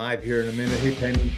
live here in a minute. Hey, Penny.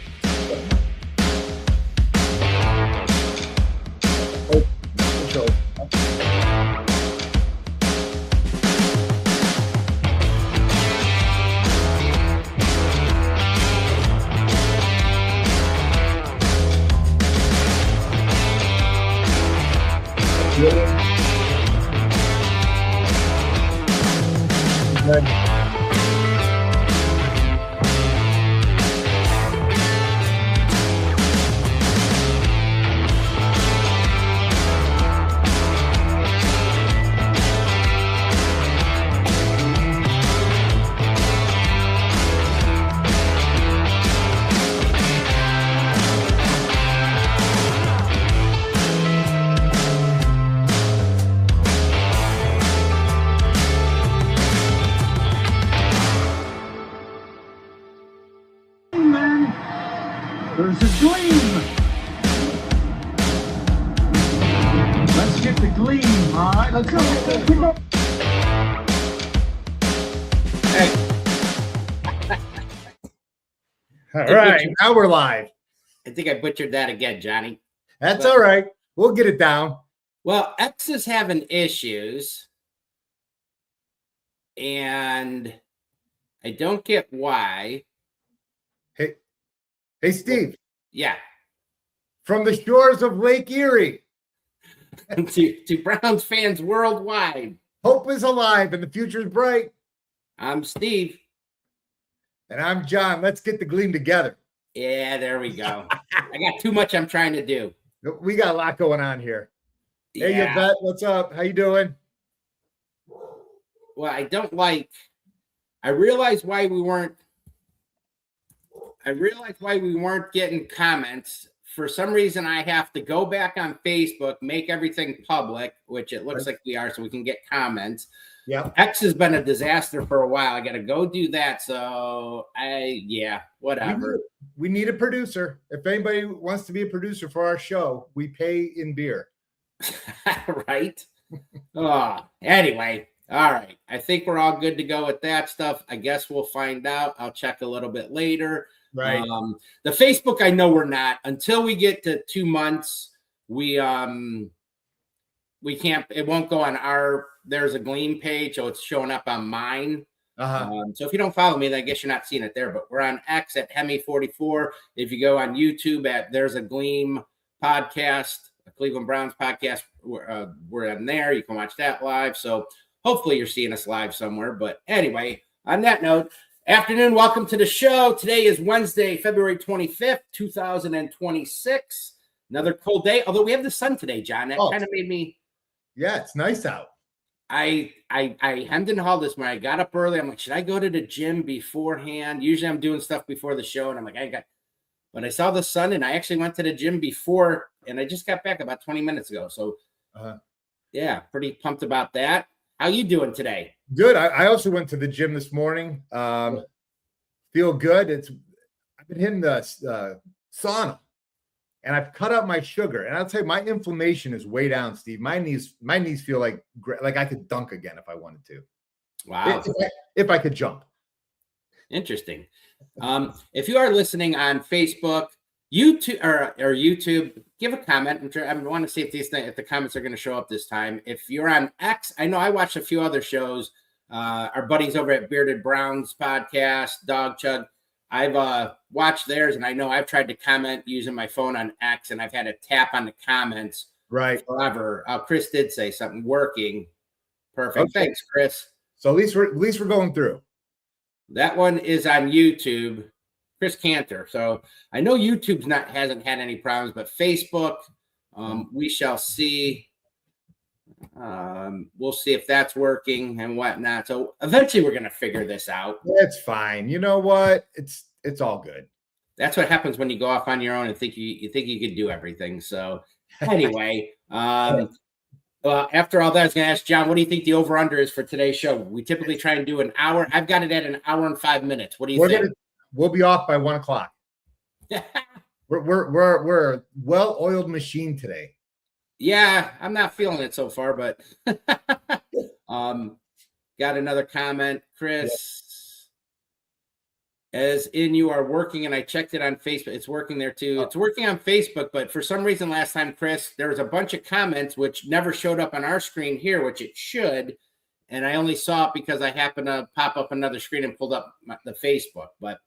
There's a gleam. Let's get the gleam. All right, let's go. Hey. All right, now we're live. I think I butchered that again, Johnny. That's all right. We'll get it down. Well, X is having issues, and I don't get why. Hey, Steve. Yeah. From the shores of Lake Erie. to Browns fans worldwide. Hope is alive and the future is bright. I'm Steve. And I'm John. Let's get the Gleam together. Yeah, there we go. I got too much I'm trying to do. We got a lot going on here. Yeah. Hey, Yvette, what's up? How you doing? Well, I realized why we weren't getting comments. For some reason, I have to go back on Facebook, make everything public, which it looks like we are, so we can get comments. Yeah. X has been a disaster for a while. I got to go do that. So whatever. We need a producer. If anybody wants to be a producer for our show, we pay in beer. Right. Anyway. All right. I think we're all good to go with that stuff. I guess we'll find out. I'll check a little bit later. Right. The Facebook, I know we're not until we get to 2 months. We can't, it won't go on there's a Gleam page. So it's showing up on mine. So if you don't follow me, then I guess you're not seeing it there, but we're on X at Hemi44. If you go on YouTube there's a Gleam podcast, a Cleveland Browns podcast. We're on there. You can watch that live. So hopefully you're seeing us live somewhere. But anyway, on that note, afternoon, welcome to the show. Today is Wednesday, February 25th, 2026. Another cold day, although we have the sun today, John. That kind of made me... Yeah, it's nice out. I hemmed and hawed this morning. I got up early. I'm like, should I go to the gym beforehand? Usually I'm doing stuff before the show, and I'm like, but I saw the sun, and I actually went to the gym before, and I just got back about 20 minutes ago. So, yeah, pretty pumped about that. How you doing today? Good. I also went to the gym this morning. Feel good. I've been hitting the sauna, and I've cut out my sugar. And I'll tell you, my inflammation is way down, Steve. My knees feel like I could dunk again if I wanted to. Wow. If I could jump. Interesting. If you are listening on Facebook, YouTube or YouTube, give a comment. I want to see if the comments are going to show up this time. If you're on X, I know I watched a few other shows. Our buddies over at Bearded Browns podcast, Dog Chug. I've watched theirs, and I know I've tried to comment using my phone on X, and I've had to tap on the comments forever. Chris did say something working. Perfect. Okay. Thanks, Chris. So at least we're going through. That one is on YouTube. Chris Cantor. So I know YouTube's hasn't had any problems, but Facebook, we shall see. We'll see if that's working and whatnot. So eventually we're going to figure this out. It's fine. You know what? It's all good. That's what happens when you go off on your own and think you can do everything. So anyway, after all that, I was going to ask John, what do you think the over-under is for today's show? We typically try and do an hour. I've got it at an hour and 5 minutes. What do you think? We'll be off by 1 o'clock. We're a well-oiled machine today. Yeah, I'm not feeling it so far, but got another comment, Chris. As in, you are working, and I checked it on Facebook. It's working there too. It's working on Facebook, but for some reason, last time, Chris, there was a bunch of comments which never showed up on our screen here, which it should. And I only saw it because I happened to pop up another screen and pulled up the Facebook. But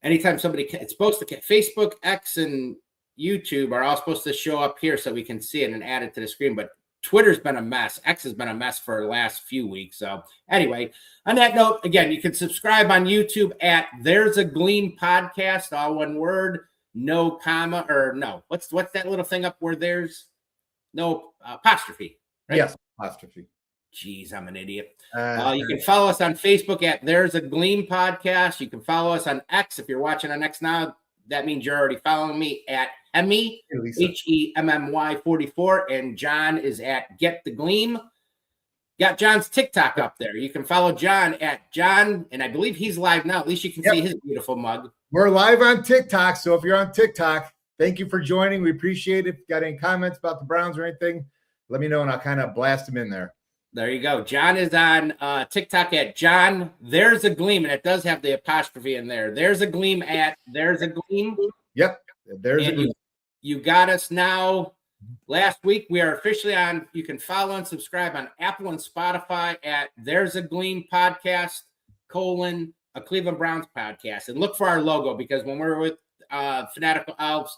anytime somebody, it's supposed to, Facebook, X, and YouTube are all supposed to show up here so we can see it and add it to the screen. But Twitter's been a mess. X has been a mess for the last few weeks. So anyway, on that note, again, you can subscribe on YouTube at There's a Gleam Podcast, all one word, no comma, or no. What's that little thing up where there's no apostrophe, right? Yes, apostrophe. Jeez, I'm an idiot. You can follow us on Facebook at There's a Gleam Podcast. You can follow us on X. If you're watching on X now, that means you're already following me at Hemmy, HEMMY 44, and John is at Get the Gleam. Got John's TikTok up there. You can follow John at John, and I believe he's live now. At least you can see his beautiful mug. We're live on TikTok, so if you're on TikTok, thank you for joining. We appreciate it. If you got any comments about the Browns or anything, let me know, and I'll kind of blast them in there. There you go. John is on TikTok at John There's a Gleam, and it does have the apostrophe in there. There's a Gleam at There's a Gleam. Yep. There's a Gleam. You got us now. Last week, we are officially on. You can follow and subscribe on Apple and Spotify at There's a Gleam Podcast, a Cleveland Browns podcast. And look for our logo, because when we're with Fanatical Alps,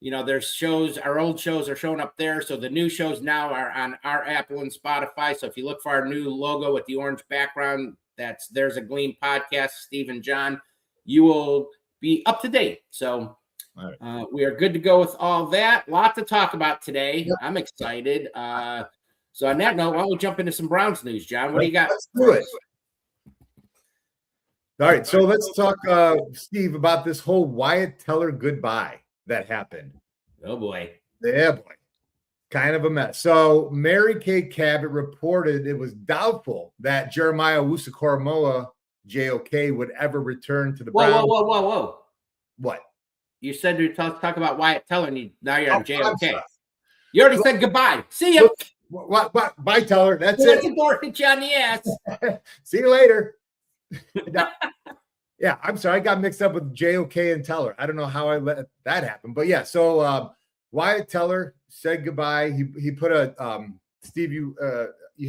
there's shows, our old shows are showing up there. So the new shows now are on our Apple and Spotify. So if you look for our new logo with the orange background, that's There's a Gleam Podcast, Steve and John, you will be up to date. So we are good to go with all that. Lot to talk about today. Yep. I'm excited. So on that note, why don't we jump into some Browns news, John? What do you got? Let's do it. All right. So let's talk, Steve, about this whole Wyatt Teller goodbye that happened. Oh, boy. Yeah, boy. Kind of a mess. So Mary Kay Cabot reported it was doubtful that Jeremiah Owusu-Koramoah, JOK, would ever return to the Browns. Whoa. What? You said to talk about Wyatt Teller, and now you're on JOK. You already said goodbye. See you. What? Bye, Teller. That's it. The door hit you on the ass. See you later. Yeah, I'm sorry. I got mixed up with JOK and Teller. I don't know how I let that happen. But yeah, so Wyatt Teller said goodbye. He put a Steve, you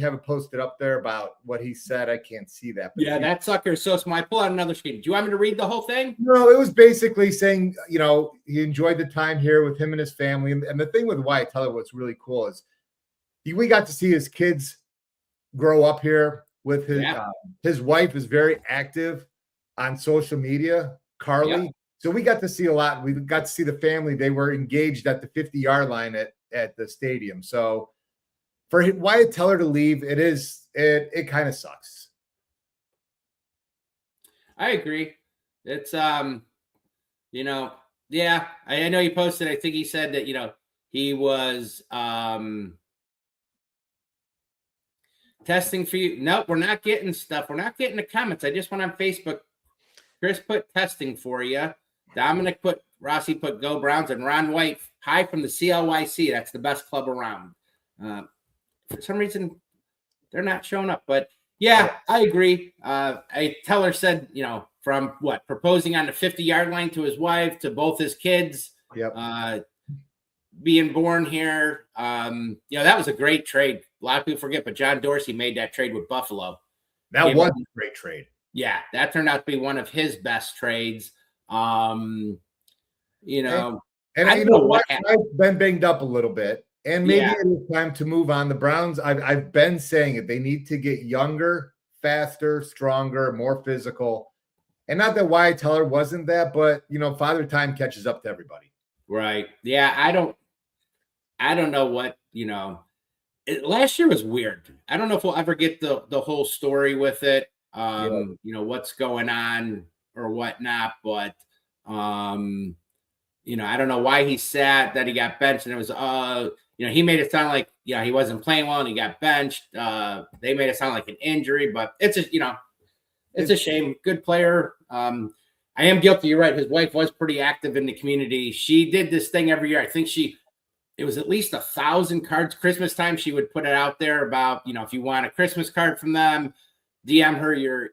have it posted up there about what he said. I can't see that. But yeah, that sucker is so smart. I pull out another screen. Do you want me to read the whole thing? No, it was basically saying, he enjoyed the time here with him and his family. And the thing with Wyatt Teller, what's really cool is we got to see his kids grow up here with his wife is very active on social media, Carly. Yeah. So we got to see a lot. We got to see the family. They were engaged at the 50-yard line at the stadium. So for Wyatt Teller to leave, it kind of sucks. I agree. It's yeah, I know you posted. I think he said that he was testing for you. Nope, we're not getting stuff. We're not getting the comments. I just went on Facebook. Chris put testing for you. Dominic Rossi put Go Browns, and Ron White, hi from the CLYC. That's the best club around. For some reason, they're not showing up. But yeah, I agree. Teller said, from proposing on the 50-yard line to his wife, to both his kids, being born here. That was a great trade. A lot of people forget, but John Dorsey made that trade with Buffalo. That was a great trade. Yeah, that turned out to be one of his best trades. And I know what I've been banged up a little bit, and maybe it is time to move on. The Browns, I've been saying it. They need to get younger, faster, stronger, more physical. And not that Wyatt Teller wasn't that, but Father Time catches up to everybody. Right. Yeah, I don't know what, last year was weird. I don't know if we'll ever get the whole story with it. What's going on or whatnot, but I don't know why he sat, that he got benched, and it was he made it sound like he wasn't playing well and he got benched. They made it sound like an injury, but it's a shame. Good player. I am guilty. You're right. His wife was pretty active in the community. She did this thing every year. I think it was at least 1,000 cards. Christmas time, she would put it out there about, if you want a Christmas card from them, DM her your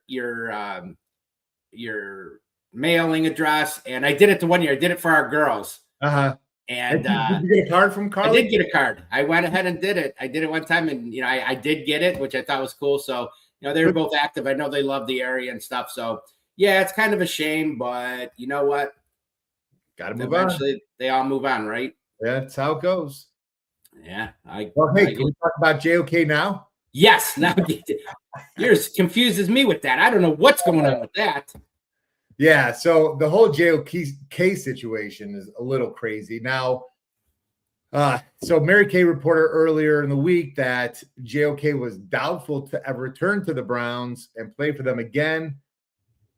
mailing address, and I did it the one year. I did it for our girls. Uh-huh. And did you get a card from I Carly? did get a card. I went ahead and did it. I did it one time, and I did get it, which I thought was cool. So they were both active. I know they love the area and stuff. So yeah, it's kind of a shame, but you know what? Got to move on. Eventually, they all move on, right? Yeah, that's how it goes. Well, hey, can we talk about JOK now? Yes. Now you're as confused as me with that. I don't know what's going on with that. Yeah, so the whole JOK situation is a little crazy. Now, so Mary Kay reported earlier in the week that JOK was doubtful to ever return to the Browns and play for them again.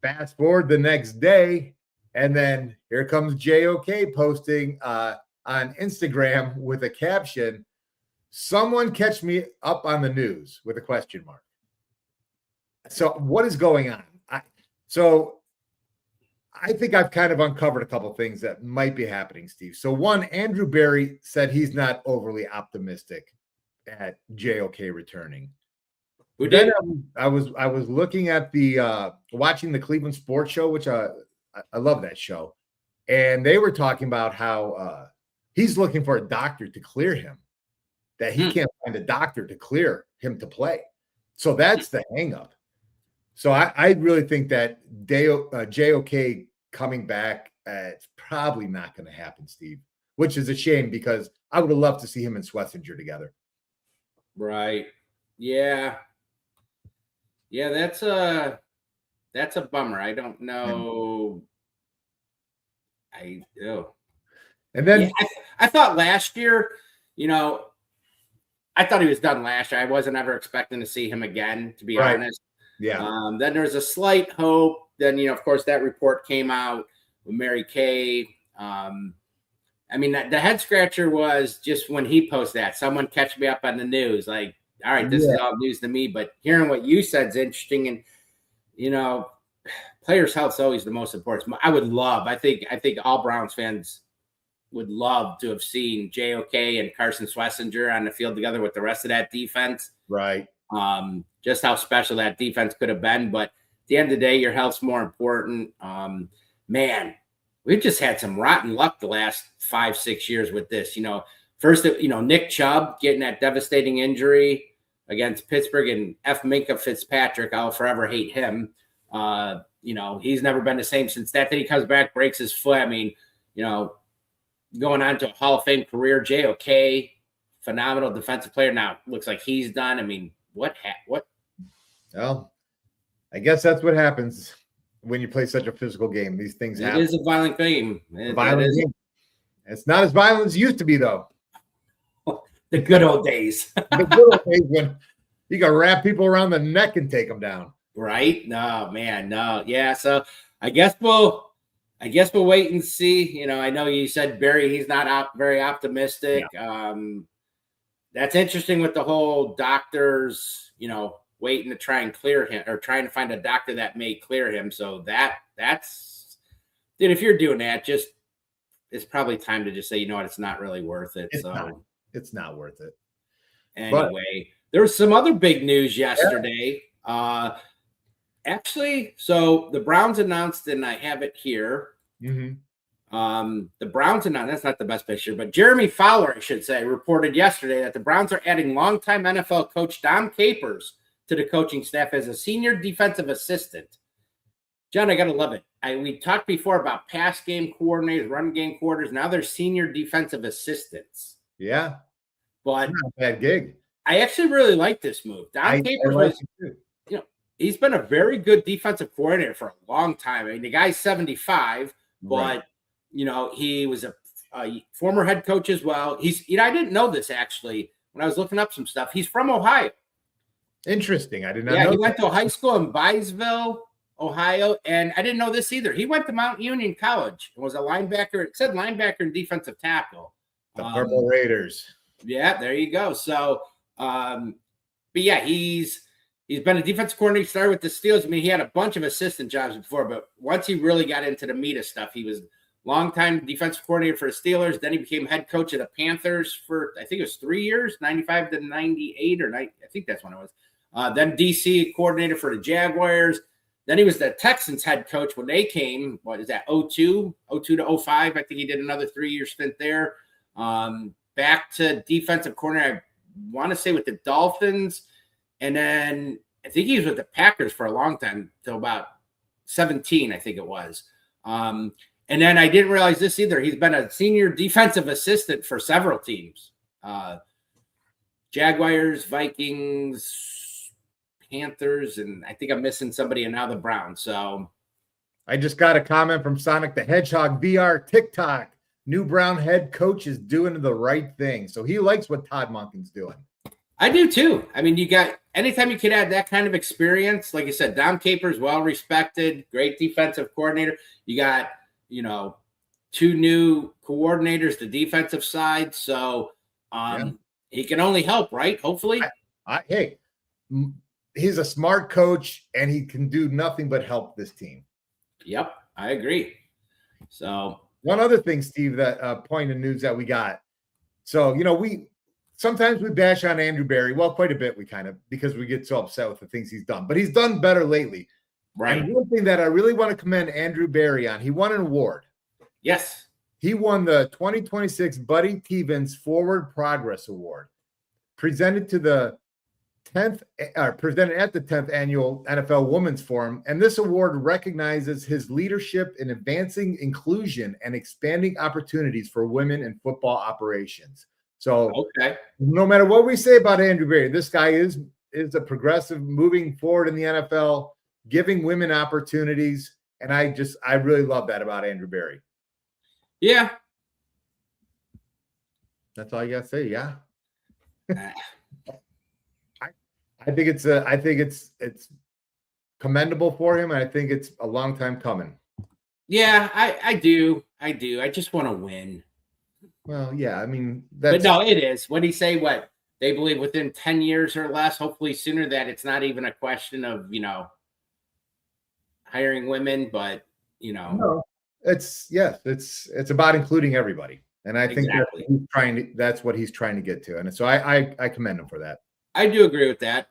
Fast forward the next day, and then here comes JOK posting on Instagram with a caption, "Someone catch me up on the news," with a question mark. So what is going on? I think I've kind of uncovered a couple of things that might be happening, Steve. So one, Andrew Berry said he's not overly optimistic at JOK returning. Who did? Then I was looking at the watching the Cleveland Sports Show, which I love that show, and they were talking about how he's looking for a doctor to clear him, that he can't find a doctor to clear him to play. So that's the hang up. So I really think that JOK coming back, it's probably not going to happen, Steve, which is a shame because I would have loved to see him and Schlesinger together. Right. Yeah. Yeah, that's a bummer. I don't know. And then I thought last year, I thought he was done last year. I wasn't ever expecting to see him again, to be honest. Yeah. Then there's a slight hope. Then, of course, that report came out with Mary Kay. The head scratcher was just when he posted that. Someone catch me up on the news. Like, all right, this is all news to me. But hearing what you said is interesting. And, players' health is always the most important. I think all Browns fans would love to have seen JOK and Carson Schlesinger on the field together with the rest of that defense. Right. Just how special that defense could have been. But at the end of the day, your health's more important. Man, we've just had some rotten luck the last 5-6 years with this. First, Nick Chubb getting that devastating injury against Pittsburgh, and Minka Fitzpatrick, I'll forever hate him. He's never been the same since that. Then he comes back, breaks his foot. Going on to a Hall of Fame career, JOK, phenomenal defensive player. Now looks like he's done. What? Well, I guess that's what happens when you play such a physical game. These things happen. It is a violent game. It's not as violent as it used to be, though. The good old days. The good old days when you got to wrap people around the neck and take them down. Right? No, man, no. Yeah, so I guess we'll wait and see. I know you said Barry, he's not very optimistic. Yeah. That's interesting with the whole doctors, waiting to try and clear him or trying to find a doctor that may clear him. So that's dude, if you're doing that, it's probably time to just say, it's not really worth it. It's not worth it. Anyway, there was some other big news yesterday. Yeah. Actually, so the Browns announced, and I have it here. Mm-hmm. The Browns announced, that's not the best picture, but Jeremy Fowler, I should say, reported yesterday that the Browns are adding longtime NFL coach Dom Capers to the coaching staff as a senior defensive assistant. John, I got to love it. We talked before about pass game coordinators, run game coordinators. Now they're senior defensive assistants. Yeah. But not a bad gig. I actually really like this move. Dom Capers was, he's been a very good defensive coordinator for a long time. The guy's 75, but, he was a former head coach as well. He's, I didn't know this actually when I was looking up some stuff. He's from Ohio. Interesting. I did not know. Yeah, he went to a high school in Byesville, Ohio, and I didn't know this either. He went to Mount Union College and was a linebacker. It said linebacker and defensive tackle. The Purple Raiders. Yeah, there you go. So, but yeah, he's been a defensive coordinator. He started with the Steelers. He had a bunch of assistant jobs before, but once he really got into the meat of stuff, he was longtime defensive coordinator for the Steelers. Then he became head coach of the Panthers for, I think it was 3 years, 95 to 98, I think that's when it was. Then DC coordinator for the Jaguars. Then he was the Texans head coach when they came. What is that? 02 to 05. I think he did another 3-year stint there. Back to defensive coordinator, I want to say with the Dolphins. And then I think he was with the Packers for a long time, till about 17, I think it was. And then I didn't realize this either. He's been a senior defensive assistant for several teams. Jaguars, Vikings, Panthers, and I think I'm missing somebody, and now the Browns. So I just got a comment from Sonic the Hedgehog VR TikTok. New Brown head coach is doing the right thing. So he likes what Todd Monken's doing. I do too. I mean, you got anytime you could add that kind of experience, like I said, Dom Capers, well respected, great defensive coordinator. You got, 2 new coordinators, the defensive side. So he can only help, right? Hopefully. Hey, he's a smart coach and he can do nothing but help this team. Yep, I agree. So one other thing, Steve, that point of news that we got. So, sometimes we bash on Andrew Berry. Well, quite a bit because we get so upset with the things he's done. But he's done better lately. Right. And one thing that I really want to commend Andrew Berry on, he won an award. Yes. He won the 2026 Buddy Tevens Forward Progress Award, presented at the 10th annual NFL Women's Forum. And this award recognizes his leadership in advancing inclusion and expanding opportunities for women in football operations. So no matter what we say about Andrew Berry, this guy is a progressive, moving forward in the NFL, giving women opportunities. And I really love that about Andrew Berry. Yeah. That's all you got to say. Yeah. I think it's commendable for him. And I think it's a long time coming. Yeah, I do. I just want to win. Well, yeah, I mean, but no, it is. What do you say? What they believe within 10 years or less, hopefully sooner, that it's not even a question of, hiring women, but, No, it's about including everybody. And I think that's what he's trying to get to. And so I commend him for that. I do agree with that.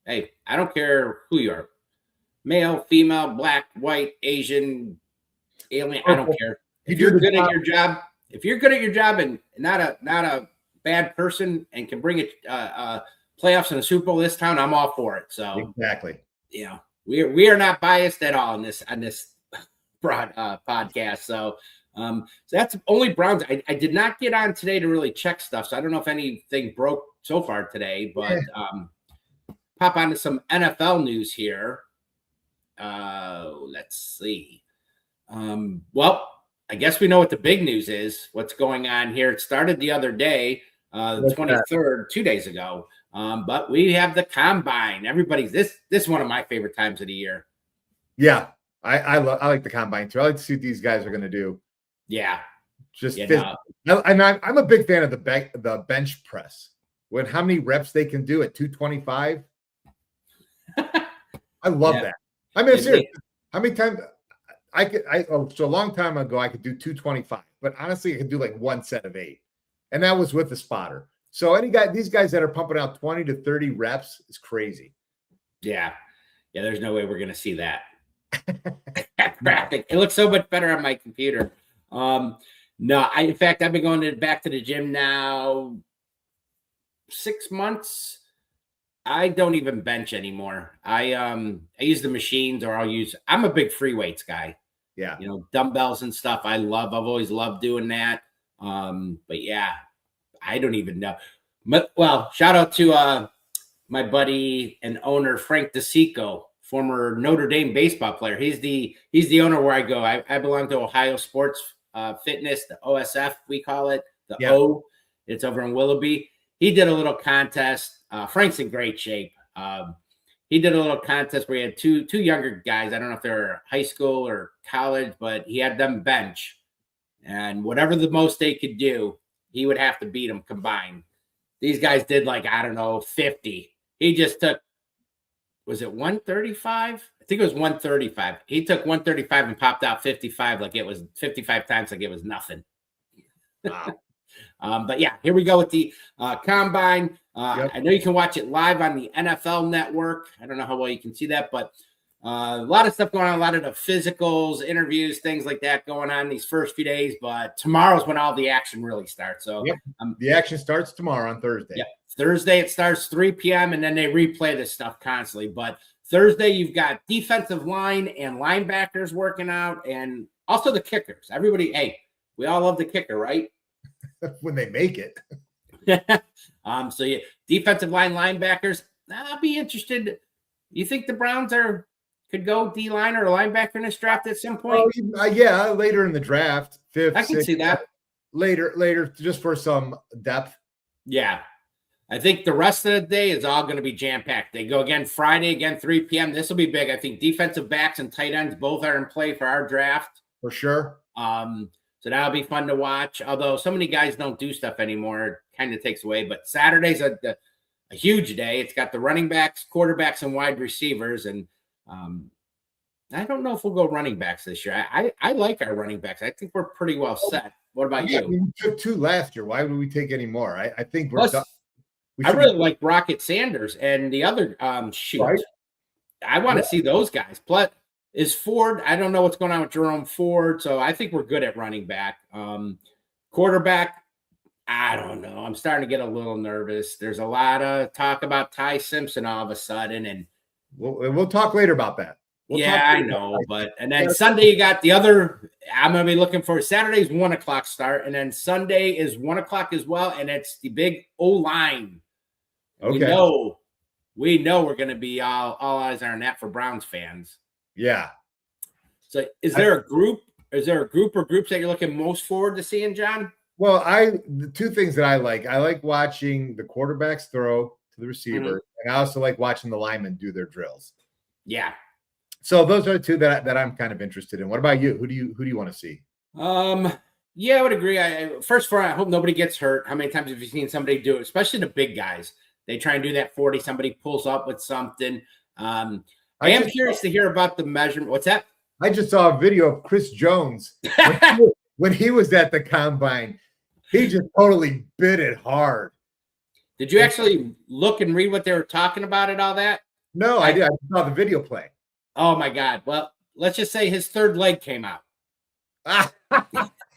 Hey, I don't care who you are, male, female, black, white, Asian, alien. I don't care. If you're good at your job, and not a bad person and can bring it playoffs in the Super Bowl this town, I'm all for it. So exactly. We are not biased at all on this broad podcast. So that's only Browns. I did not get on today to really check stuff, so I don't know if anything broke so far today, but pop onto some NFL news here. Let's see. Well, I guess we know what the big news is, what's going on here. It started the other day, the 23rd, 2 days ago. But we have the combine. This is one of my favorite times of the year. Yeah. I like the combine too. I like to see what these guys are going to do. Yeah. I'm a big fan of the bench press. How many reps they can do at 225. I love that. I mean, seriously, how many times so a long time ago, I could do 225, but honestly, I could do like one set of 8. And that was with the spotter. So these guys that are pumping out 20 to 30 reps is crazy. Yeah. Yeah. There's no way we're going to see that. Graphic. It looks so much better on my computer. No, in fact, I've been going back to the gym now 6 months. I don't even bench anymore. I use the machines, or I'm a big free weights guy. Yeah. Dumbbells and stuff. I've always loved doing that. But yeah, I don't even know. Well, shout out to my buddy and owner, Frank DeSico, former Notre Dame baseball player. He's the owner where I go. I belong to Ohio Sports Fitness, the OSF, we call it, O. It's over in Willoughby. He did a little contest. Frank's in great shape. He did a little contest where he had two younger guys. I don't know if they're high school or college, but he had them bench. And whatever the most they could do, he would have to beat them combined. These guys did 50. He just took, was it 135? I think it was 135. He took 135 and popped out 55 like it was 55 times like it was nothing. Wow. But yeah, here we go with the combine. I know you can watch it live on the NFL Network. I don't know how well you can see that, but A lot of stuff going on, a lot of the physicals, interviews, things like that going on these first few days. But tomorrow's when all the action really starts. So Yep. The action starts tomorrow on Thursday. Yeah, Thursday it starts 3 p.m. and then they replay this stuff constantly. But Thursday you've got defensive line and linebackers working out, and also the kickers. Everybody, hey, we all love the kicker, right? When they make it. So yeah, defensive line, linebackers. I'll be interested. You think the Browns could go D line or linebacker in this draft at some point? Yeah, later in the draft, fifth. I can see that. Later, just for some depth. Yeah. I think the rest of the day is all going to be jam-packed. They go again Friday, again 3 p.m. This will be big. I think defensive backs and tight ends both are in play for our draft. For sure. So that'll be fun to watch. Although so many guys don't do stuff anymore, it kind of takes away. But Saturday's a huge day. It's got the running backs, quarterbacks, and wide receivers. And I don't know if we'll go running backs this year. I like our running backs. I think we're pretty well set. What about you? We took 2 last year. Why would we take any more? I think we're done. I really like Rocket Sanders and the other shoot. Right? I want to see those guys. Plus, is Ford? I don't know what's going on with Jerome Ford, so I think we're good at running back. Quarterback, I don't know. I'm starting to get a little nervous. There's a lot of talk about Ty Simpson all of a sudden, and we'll talk later about that. I know, and then Sunday you got the other. I'm going to be looking for Saturday's 1 o'clock start, and then Sunday is 1 o'clock as well, and it's the big O line. Okay. We know we're going to be all eyes on that for Browns fans. Yeah. So is there a group or groups that you're looking most forward to seeing, John? Well, the 2 things that I like watching the quarterbacks throw to the receiver, and I also like watching the linemen do their drills. Yeah. So those are the 2 that I'm kind of interested in. What about you? Who do you want to see? Yeah, I would agree. First of all, I hope nobody gets hurt. How many times have you seen somebody do it, especially the big guys? They try and do that 40, somebody pulls up with something. I am curious to hear about the measurement. What's that? I just saw a video of Chris Jones when he was at the combine. He just totally bit it hard. Did you actually look and read what they were talking about and all that? No, I did. I saw the video play. Oh, my God. Well, let's just say his third leg came out.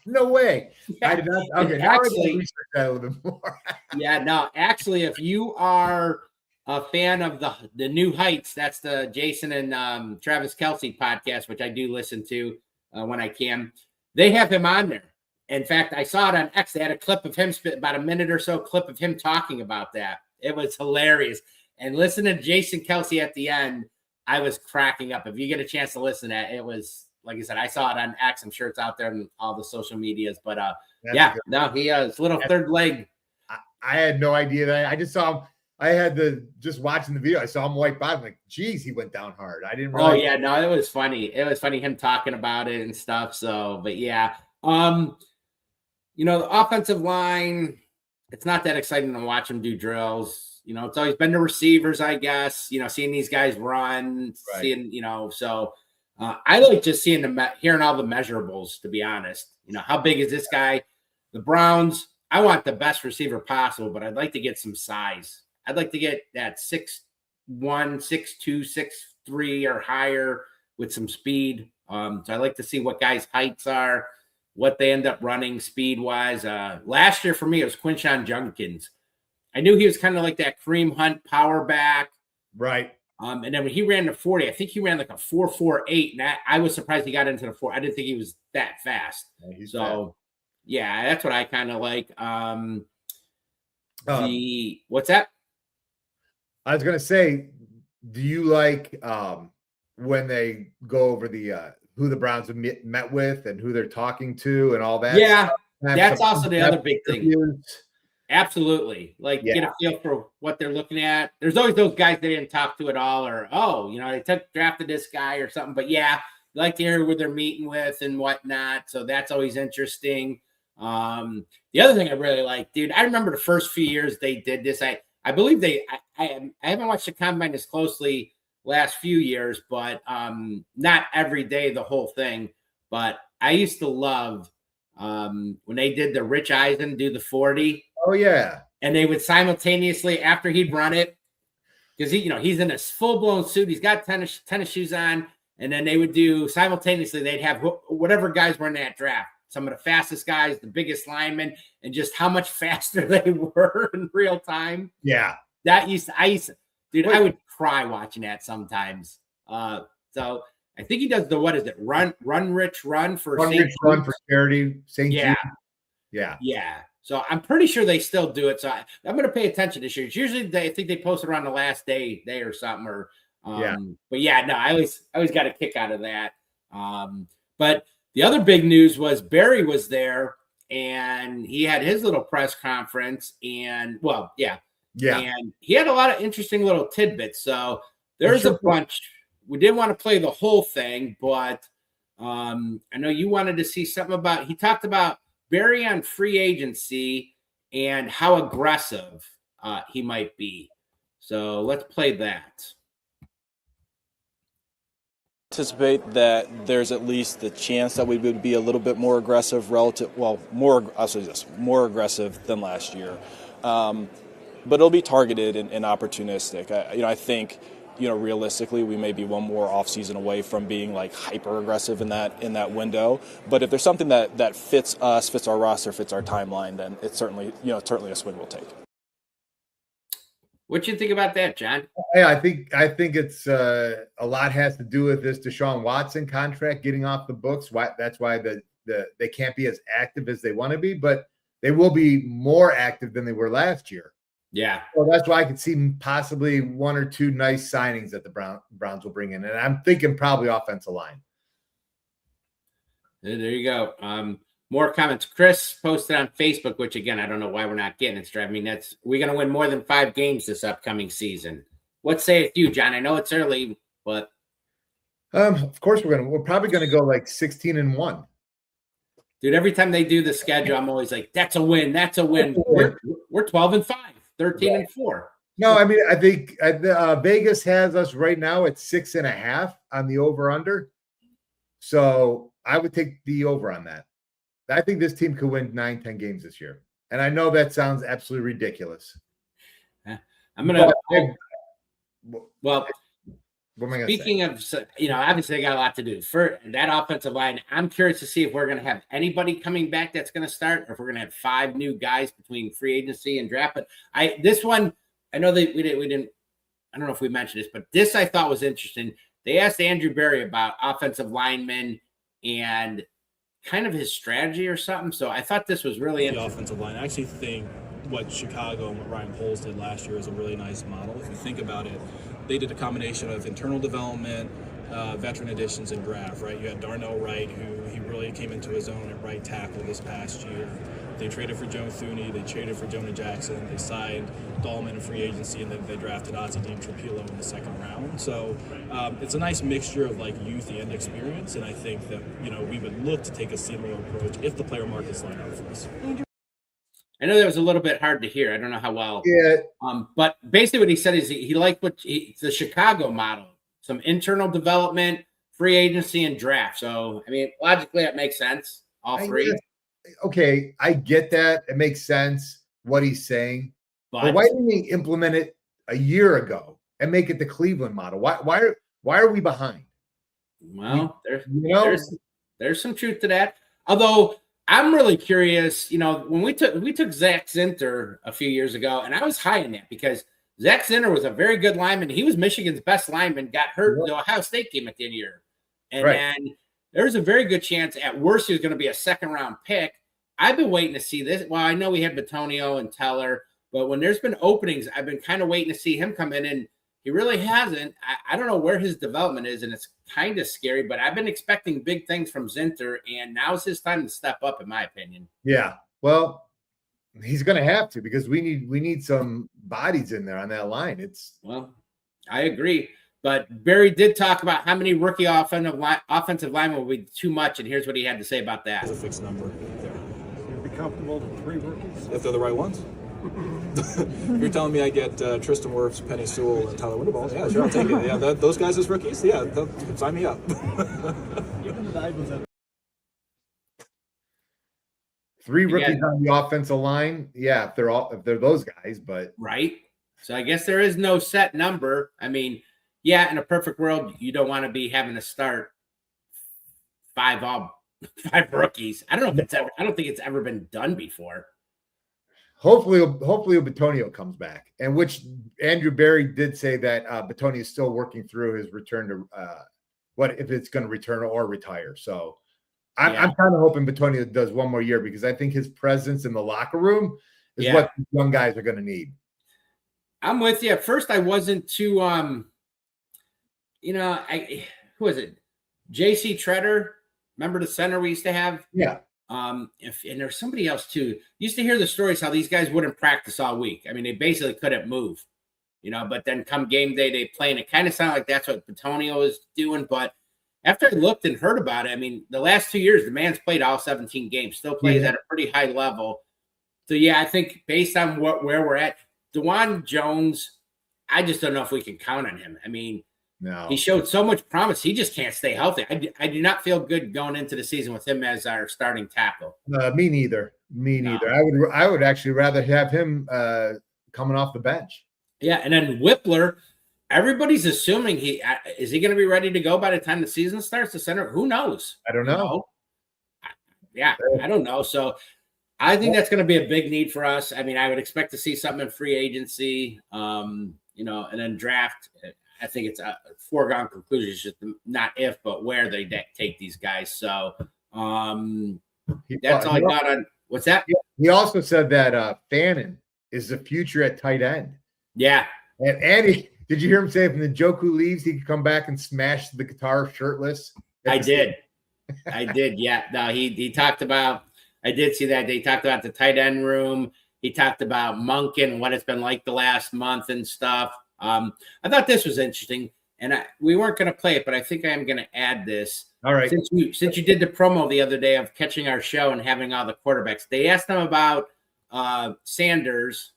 No way. Yeah. I did not. Okay, now actually, I research that a little bit more. Yeah, no, actually, if you are a fan of the New Heights, that's the Jason and Travis Kelce podcast, which I do listen to when I can. They have him on there. In fact, I saw it on X. They had a clip of him, about a minute or so clip of him talking about that. It was hilarious. And listen to Jason Kelce at the end. I was cracking up. If you get a chance to listen to it, it was, like I said, I saw it on X. I'm sure it's out there in all the social medias. But he has little third leg. I had no idea that. I just saw him. I had just watching the video. I saw him wipe out. I'm like, geez, he went down hard. I didn't realize. Oh, yeah. No, it was funny. It was funny him talking about it and stuff. So, but yeah. The offensive line, it's not that exciting to watch them do drills. It's always been the receivers, I guess, seeing these guys run, right. Seeing, so I like just hearing all the measurables, to be honest. How big is this guy? The Browns, I want the best receiver possible, but I'd like to get some size. I'd like to get that 6'1", 6'2", 6'3", or higher with some speed. So I like to see what guys' heights are, what they end up running speed-wise. Last year for me, it was Quinshon Judkins. I knew he was kind of like that Kareem Hunt power back. Right. And then when he ran the 40, I think he ran like a 4.48, and I was surprised he got into the 4. I didn't think he was that fast. Yeah, so, yeah, that's what I kind of like. What's that? I was going to say, do you like when they go over the who the Browns have met with and who they're talking to and all that? Yeah, that's also the other big thing. Absolutely. Get a feel for what they're looking at. There's always those guys they didn't talk to at all, or, they drafted this guy or something. But, yeah, you like to hear who they're meeting with and whatnot. So that's always interesting. The other thing I really like, dude, I remember the first few years they did this. I believe I haven't watched the combine as closely last few years, but not every day, the whole thing. But I used to love when they did the Rich Eisen do the 40. Oh, yeah. And they would simultaneously, after he'd run it, because he's in a full-blown suit. He's got tennis shoes on, and then they would do simultaneously. They'd have whatever guys were in that draft, some of the fastest guys, the biggest linemen, and just how much faster they were in real time. Yeah, I used to, dude, I would cry watching that sometimes. So I think he does the, what is it? Run Rich Run for Run for charity. St. Yeah. Jude. Yeah. So I'm pretty sure they still do it. So I'm going to pay attention this year. It's usually I think they post it around the last day or something. Or But yeah, no, I always got a kick out of that. But the other big news was Barry was there and he had his little press conference and and he had a lot of interesting little tidbits. So there's a bunch. We didn't want to play the whole thing, but I know you wanted to see something about. He talked about Barry on free agency and how aggressive he might be. So let's play that. Anticipate that there's at least the chance that we would be a little bit more aggressive more aggressive than last year. But it'll be targeted and opportunistic. I think, realistically, we may be one more offseason away from being like hyper aggressive in that window. But if there's something that fits us, fits our roster, fits our timeline, then it's certainly a swing we'll take. What you think about that, John? Yeah, I think it's a lot has to do with this Deshaun Watson contract getting off the books. That's why they can't be as active as they want to be, but they will be more active than they were last year. Yeah. So that's why I could see possibly one or two nice signings that the Browns will bring in. And I'm thinking probably offensive line. There you go. More comments. Chris posted on Facebook, which again, I don't know why we're not getting it. I mean, we're going to win more than 5 games this upcoming season. What say it you, John? I know it's early, but of course we're probably going to go like 16-1. Dude, every time they do the schedule, I'm always like, that's a win. That's a win. We're 12-5, 13-4. No, I mean, I think Vegas has us right now at 6.5 on the over/under. So I would take the over on that. I think this team could win 9-10 games this year. And I know that sounds absolutely ridiculous. I'm going to – well, what am I going to say? Speaking of, obviously they got a lot to do. For that offensive line, I'm curious to see if we're going to have anybody coming back that's going to start or if we're going to have 5 new guys between free agency and draft. But this one, I know that we didn't – I don't know if we mentioned this, but this I thought was interesting. They asked Andrew Berry about offensive linemen and – kind of his strategy or something. So I thought this was really interesting. The offensive line. I actually think what Chicago and what Ryan Poles did last year is a really nice model. If you think about it, they did a combination of internal development, veteran additions, and draft, right? You had Darnell Wright, who he really came into his own at right tackle this past year. They traded for Joe Thuney. They traded for Jonah Jackson. They signed Dahlman in free agency, and then they drafted Ozzie Dean Trapilo in the 2nd round. So it's a nice mixture of like youth and experience, and I think that we would look to take a similar approach if the player markets line up for us. I know that was a little bit hard to hear. I don't know how well. Yeah. But basically what he said is he liked the Chicago model, some internal development, free agency, and draft. So, I mean, logically that makes sense, all 3. Okay, I get that. It makes sense what he's saying. But why didn't he implement it a year ago and make it the Cleveland model? Why are we behind? Well, there's some truth to that. Although I'm really curious, when we took Zach Zinter a few years ago, and I was high in that because Zach Zinter was a very good lineman. He was Michigan's best lineman, got hurt in the Ohio State game at the end of the year. And then there's a very good chance at worst he was going to be a 2nd-round pick. I've been waiting to see this. Well, I know we had Batonio and Teller, but when there's been openings, I've been kind of waiting to see him come in, and he really hasn't. I don't know where his development is, and it's kind of scary, but I've been expecting big things from Zinter, and now's his time to step up, in my opinion. Yeah, well, he's going to have to because we need some bodies in there on that line. Well, I agree. But Barry did talk about how many rookie offensive linemen will be too much, and here's what he had to say about that. It's a fixed number there. You'd be comfortable with 3 rookies? If they're the right ones. You're telling me I get Tristan Wirfs, Penny Sewell, and Tyler Winterball? Yeah, sure, I'll take it. Yeah, those guys as rookies? Yeah, sign me up. Even the Ivans have 3 rookies on the offensive line. Yeah, if they're those guys, but right. So I guess there is no set number. I mean, yeah, in a perfect world, you don't want to be having to start five rookies. I don't think it's ever been done before. Hopefully Batonio comes back, and which Andrew Barry did say that Batonio is still working through his return to what if it's going to return or retire. So I'm kind of hoping Batonio does one more year because I think his presence in the locker room is what young guys are going to need. I'm with you. At first, I wasn't too who was it? JC Treader. Remember the center we used to have? Yeah. And there's somebody else too. Used to hear the stories how these guys wouldn't practice all week. I mean, they basically couldn't move, but then come game day, they play, and it kind of sounded like that's what Batonio was doing. But after I looked and heard about it, I mean, the last 2 years, the man's played all 17 games, still plays at a pretty high level. So, I think based on where we're at, DeJuan Jones, I just don't know if we can count on him. I mean, no, he showed so much promise. He just can't stay healthy. I do not feel good going into the season with him as our starting tackle. Me neither. I would actually rather have him coming off the bench. Yeah, and then Whippler, everybody's assuming is he going to be ready to go by the time the season starts? The center, who knows? I don't know. I don't know. So I think that's going to be a big need for us. I mean, I would expect to see something in free agency, and then draft. I think it's a foregone conclusion. It's just not if, but where they take these guys. So that's all I got on. What's that? He also said that Fannin is the future at tight end. Yeah. And Andy, did you hear him say if Njoku leaves, he could come back and smash the guitar shirtless? I did. Yeah. No, he talked about. I did see that. They talked about the tight end room. He talked about Monken and what it's been like the last month and stuff. I thought this was interesting, and we weren't going to play it, but I think I am going to add this. All right. Since you did the promo the other day of catching our show and having all the quarterbacks, they asked them about Sanders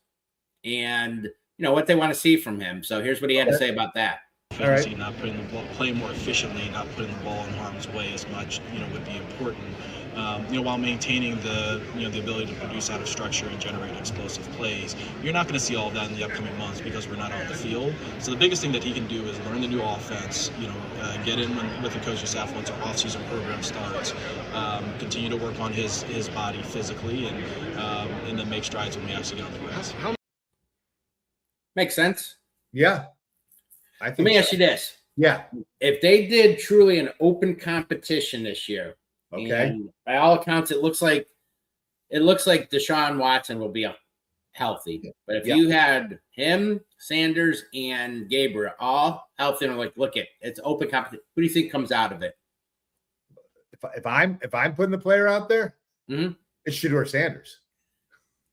and what they want to see from him. So here's what he had to say about that. All right. Not putting the ball, playing more efficiently, not putting the ball in harm's way as much, would be important. While maintaining the ability to produce out of structure and generate explosive plays. You're not going to see all of that in the upcoming months because we're not on the field. So the biggest thing that he can do is learn the new offense, get in with the coaching staff once our offseason program starts, continue to work on his body physically, and then make strides when we actually get on the grass. Makes sense. Yeah. Let me ask you this. Yeah. If they did truly an open competition this year, okay. And by all accounts, it looks like Deshaun Watson will be healthy. But if you had him, Sanders, and Gabriel all healthy, and look, it's open competition. Who do you think comes out of it? If I'm putting the player out there, it's Shedeur Sanders.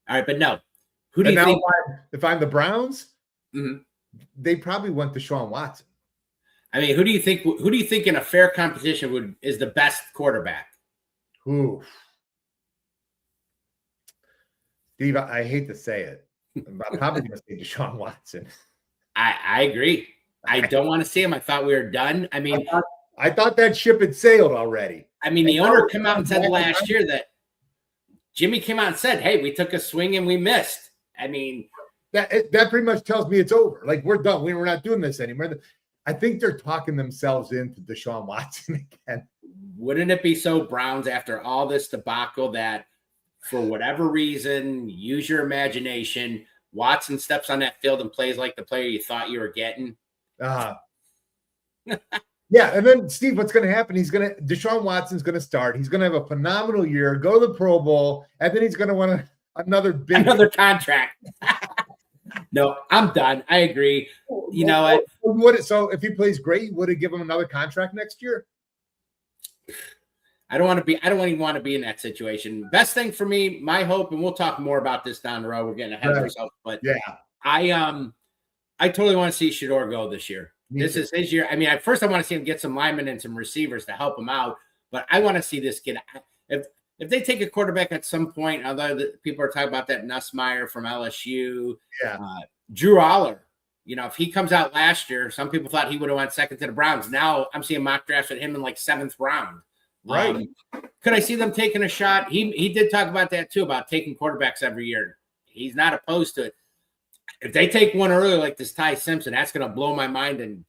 All right, but no. Who do you think? If I'm the Browns, they probably want Deshaun Watson. I mean, who do you think in a fair competition is the best quarterback? Ooh. Steve, I hate to say it. I'm probably going to say Deshaun Watson. I agree. I don't want to see him. I thought we were done. I mean, I thought that ship had sailed already. I mean, the owner came out and said last year that Jimmy came out and said, "Hey, we took a swing and we missed." I mean, that pretty much tells me it's over. Like, we're done. We're not doing this anymore. I think they're talking themselves into Deshaun Watson again. Wouldn't it be so Browns after all this debacle that for whatever reason, use your imagination, Watson steps on that field and plays like the player you thought you were getting? Yeah, and then Steve, what's going to happen? Deshaun Watson's going to start. He's going to have a phenomenal year, go to the Pro Bowl, and then he's going to want another contract. No, I'm done. I agree. You know what? So if he plays great, would it give him another contract next year? I don't even want to be in that situation. Best thing for me, my hope, and we'll talk more about this down the road. We're getting ahead of ourselves, but yeah, I totally want to see Shedeur go this year. This is his year. I mean, at first I want to see him get some linemen and some receivers to help him out, but I want to see this kid. If they take a quarterback at some point, although people are talking about that Nussmeier from LSU, Drew Aller, if he comes out last year, some people thought he would have went second to the Browns. Now I'm seeing mock drafts with him in like 7th round. Right. Could I see them taking a shot? He did talk about that too, about taking quarterbacks every year. He's not opposed to it. If they take one early like this Ty Simpson, that's going to blow my mind. And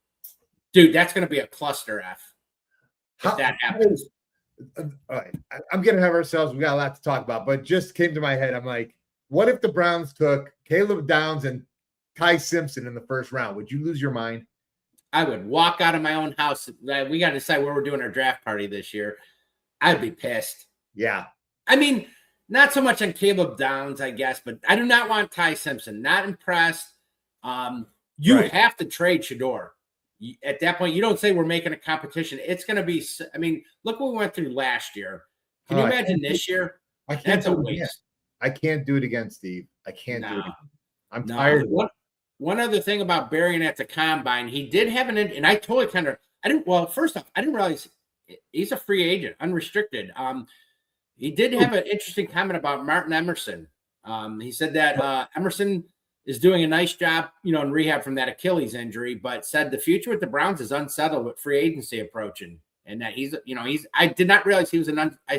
dude, that's going to be a cluster F if that happens. All right, I'm getting ahead of ourselves. We got a lot to talk about, but just came to my head. I'm like, what if the Browns took Caleb Downs and Ty Simpson in the first round? Would you lose your mind? I would walk out of my own house. We got to decide where we're doing our draft party this year. I'd be pissed. Yeah. I mean, not so much on Caleb Downs, I guess, but I do not want Ty Simpson. Not impressed. You Right. have to trade Shador. At that point, you don't say we're making a competition. It's going to be, I mean, look what we went through last year. Can you imagine this year? I can't That's a do it again. waste. I can't do it again, Steve. I can't do it again. I'm No. tired. One other thing about Berrien at the combine, he did have and I totally first off, I didn't realize he's a free agent, unrestricted. He did have an interesting comment about Martin Emerson. He said that Emerson is doing a nice job, in rehab from that Achilles injury, but said the future with the Browns is unsettled with free agency approaching, and that he's I did not realize he was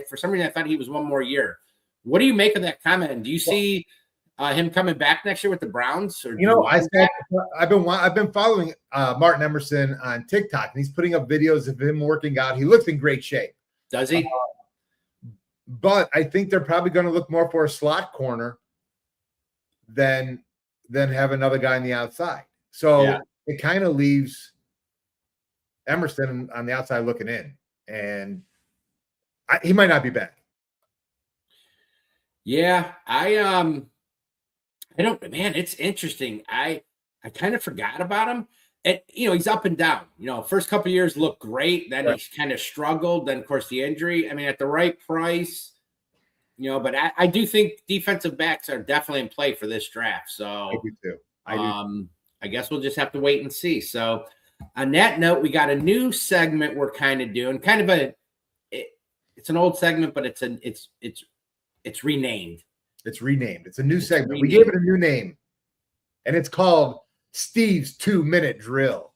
for some reason I thought he was one more year. What do you make of that comment? And do you see him coming back next year with the Browns? Or I've been following Martin Emerson on TikTok, and he's putting up videos of him working out. He looks in great shape. Does he? But I think they're probably going to look more for a slot corner than have another guy on the outside. So it kind of leaves Emerson on the outside looking in, and he might not be back. Yeah, I don't, man, it's interesting. I kind of forgot about him. And, he's up and down. First couple of years looked great. Then he's kind of struggled. Then, of course, the injury. I mean, at the right price, but I do think defensive backs are definitely in play for this draft. So I do too. I guess we'll just have to wait and see. So on that note, we got a new segment we're kind of doing. Kind of it's an old segment, but it's renamed. It's renamed. It's a new segment. We gave it a new name, and it's called Steve's 2-minute drill.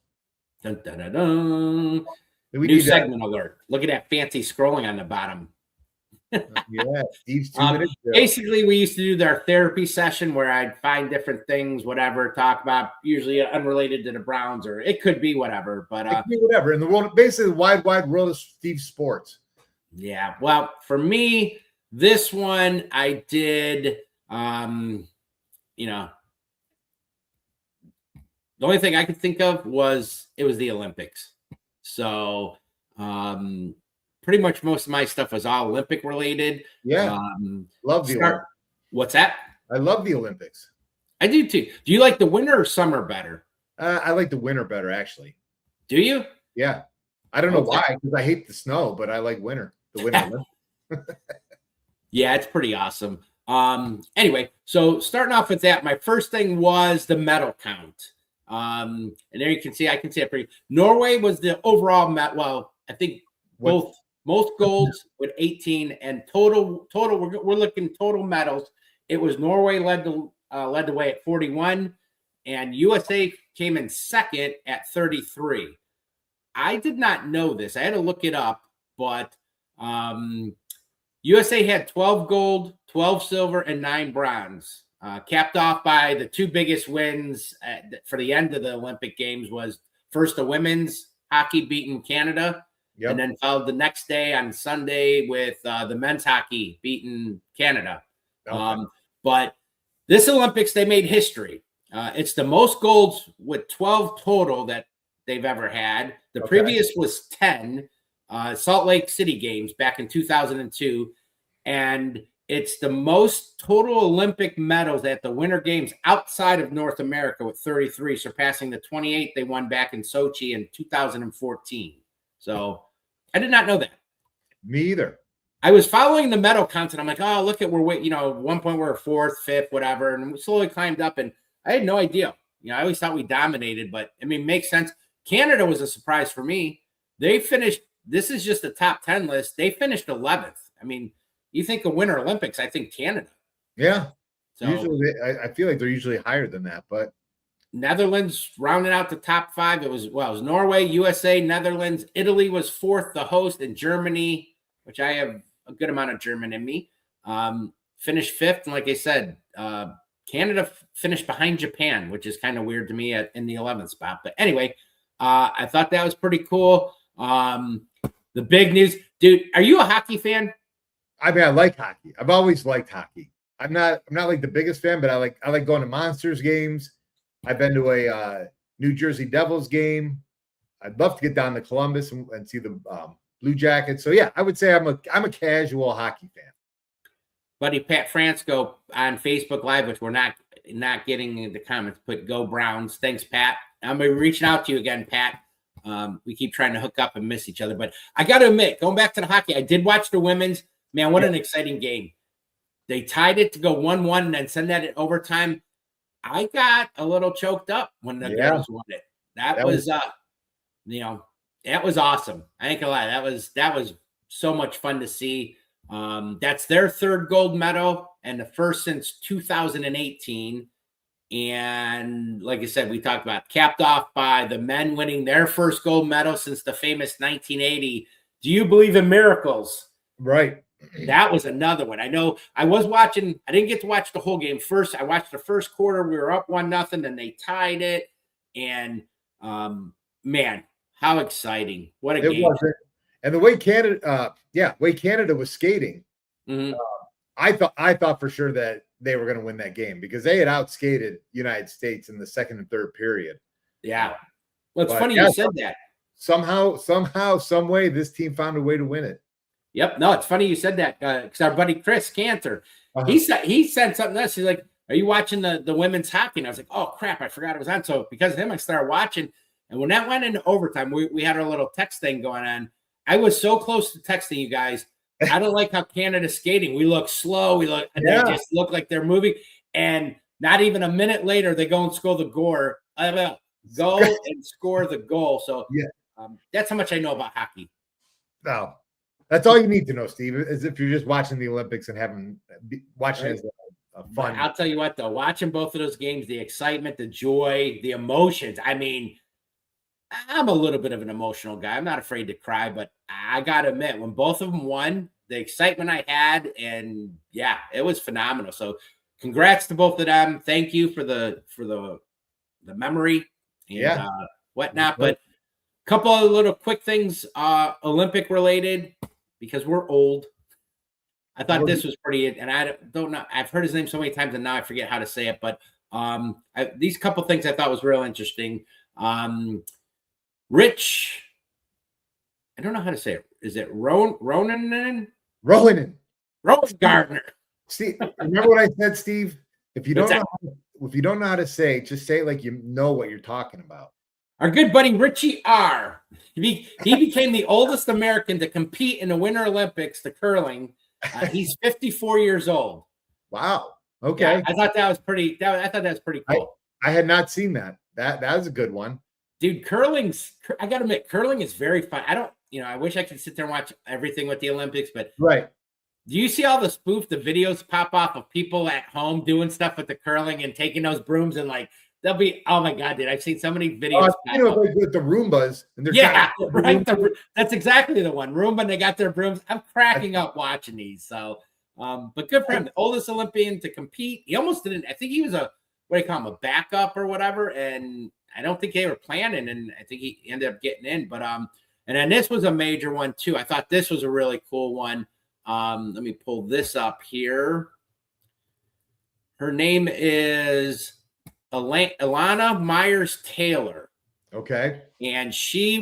Dun, dun, dun, dun. New segment alert. Look at that fancy scrolling on the bottom. Yeah, Steve's 2-minute drill. Basically, we used to do our therapy session where I'd find different things, whatever, talk about, usually unrelated to the Browns, or it could be whatever. But it could be whatever in the world, basically the wide world of Steve's sports. Yeah. Well, for me, this one I did, the only thing I could think of was the Olympics. So pretty much most of my stuff was all Olympic related. Yeah. Love the Olympics. What's that? I love the Olympics. I do too. Do you like the winter or summer better? I like the winter better, actually. Do you? Yeah. I don't know why, because I hate the snow, but I like winter. The winter Olympics. Yeah, it's pretty awesome. Anyway, so starting off with that, my first thing was the medal count. And there you can see, I can see it pretty. Norway was the overall well, I think most golds with 18 and total. We're looking total medals. It was Norway led the way at 41, and USA came in second at 33. I did not know this. I had to look it up, but USA had 12 gold, 12 silver, and 9 bronze. Capped off by the two biggest wins for the end of the Olympic Games was first the women's hockey beating Canada, and then followed the next day on Sunday with the men's hockey beating Canada. Okay. But this Olympics, they made history. It's the most golds with 12 total that they've ever had. The previous was 10, Salt Lake City Games back in 2002. And it's the most total Olympic medals at the Winter Games outside of North America with 33, surpassing the 28 they won back in Sochi in 2014. So I did not know that. Me either. I was following the medal counts, and I'm like, oh, look at at one point we're fourth, fifth, whatever, and we slowly climbed up, and I had no idea. I always thought we dominated, but I mean, makes sense. Canada was a surprise for me. They finished. This is just a top 10 list. They finished 11th. I mean, you think of Winter Olympics, I think Canada. Yeah. So usually, I feel like they're usually higher than that, but Netherlands rounded out the top 5. It was Norway, USA, Netherlands, Italy was 4th, the host, and Germany, which I have a good amount of German in me, finished 5th. And like I said, Canada finished behind Japan, which is kind of weird to me in the 11th spot. But anyway, I thought that was pretty cool. The big news, dude, are you a hockey fan? I mean, I like hockey. I've always liked hockey. I'm not like the biggest fan, but I like going to Monsters games. I've been to a New Jersey Devils game. I'd love to get down to Columbus and see the Blue Jackets. So yeah, I would say I'm a casual hockey fan. Buddy Pat Francisco on Facebook Live, which we're not getting in the comments, put "Go Browns." Thanks, Pat. I'm gonna be reaching out to you again, Pat. We keep trying to hook up and miss each other, but I got to admit, going back to the hockey, I did watch the women's. Man, what an exciting game! They tied it to go 1-1 and then send that in overtime. I got a little choked up when the girls won it. That was that was awesome. I ain't gonna lie, that was so much fun to see. That's their third gold medal and the first since 2018. And like I said, we talked about capped off by the men winning their first gold medal since the famous 1980. Do you believe in miracles? Right. That was another one. I know I was watching. I didn't get to watch the whole game. First, I watched the first quarter. We were up 1-0, and they tied it. And man, how exciting! What a game! And the way Canada was skating, I thought for sure that they were going to win that game because they had outskated United States in the second and third period. Yeah. Well, it's funny you said that. Somehow, some way, this team found a way to win it. Yep. No, it's funny you said that because our buddy Chris Cantor, he said something else. He's like, "Are you watching the women's hockey?" And I was like, "Oh crap, I forgot it was on." So because of him, I started watching. And when that went into overtime, we had our little text thing going on. I was so close to texting you guys. I don't like how Canada's skating. We look slow. They just look like they're moving. And not even a minute later, they go and score the goal. Go and score the goal. So that's how much I know about hockey. No, that's all you need to know, Steve. Is if you're just watching the Olympics and watching it as a fun. But I'll tell you what, though, watching both of those games, the excitement, the joy, the emotions. I mean, I'm a little bit of an emotional guy. I'm not afraid to cry, but I got to admit, when both of them won, the excitement I had, and yeah, it was phenomenal. So congrats to both of them. Thank you for the memory and whatnot. But a couple of little quick things, Olympic related, because we're old. I thought this was pretty, and I don't know. I've heard his name so many times, and now I forget how to say it. But these couple things I thought was real interesting. Rich, I don't know how to say it. Is it Ronan? Ronan Gardner. See, remember what I said, Steve? If you don't know how to say it, just say it like you know what you're talking about. Our good buddy Richie R. He became the oldest American to compete in the Winter Olympics, the curling. He's 54 years old. Wow. Okay. Yeah, I thought that was pretty. I thought that was pretty cool. I had not seen that. That was a good one. Dude, I got to admit, curling is very fun. I wish I could sit there and watch everything with the Olympics, but right. Do you see all the videos pop off of people at home doing stuff with the curling and taking those brooms and like, they'll be, oh my God, dude, I've seen so many videos. With the Roombas. And they're right. That's exactly the one. Roomba, and they got their brooms. I'm cracking up watching these. So, but good for him. The oldest Olympian to compete. He almost didn't, I think he was a backup or whatever. And I don't think they were planning, and I think he ended up getting in. But and then this was a major one too. I thought this was a really cool one. Let me pull this up here. Her name is Ilana Myers Taylor. Okay. And she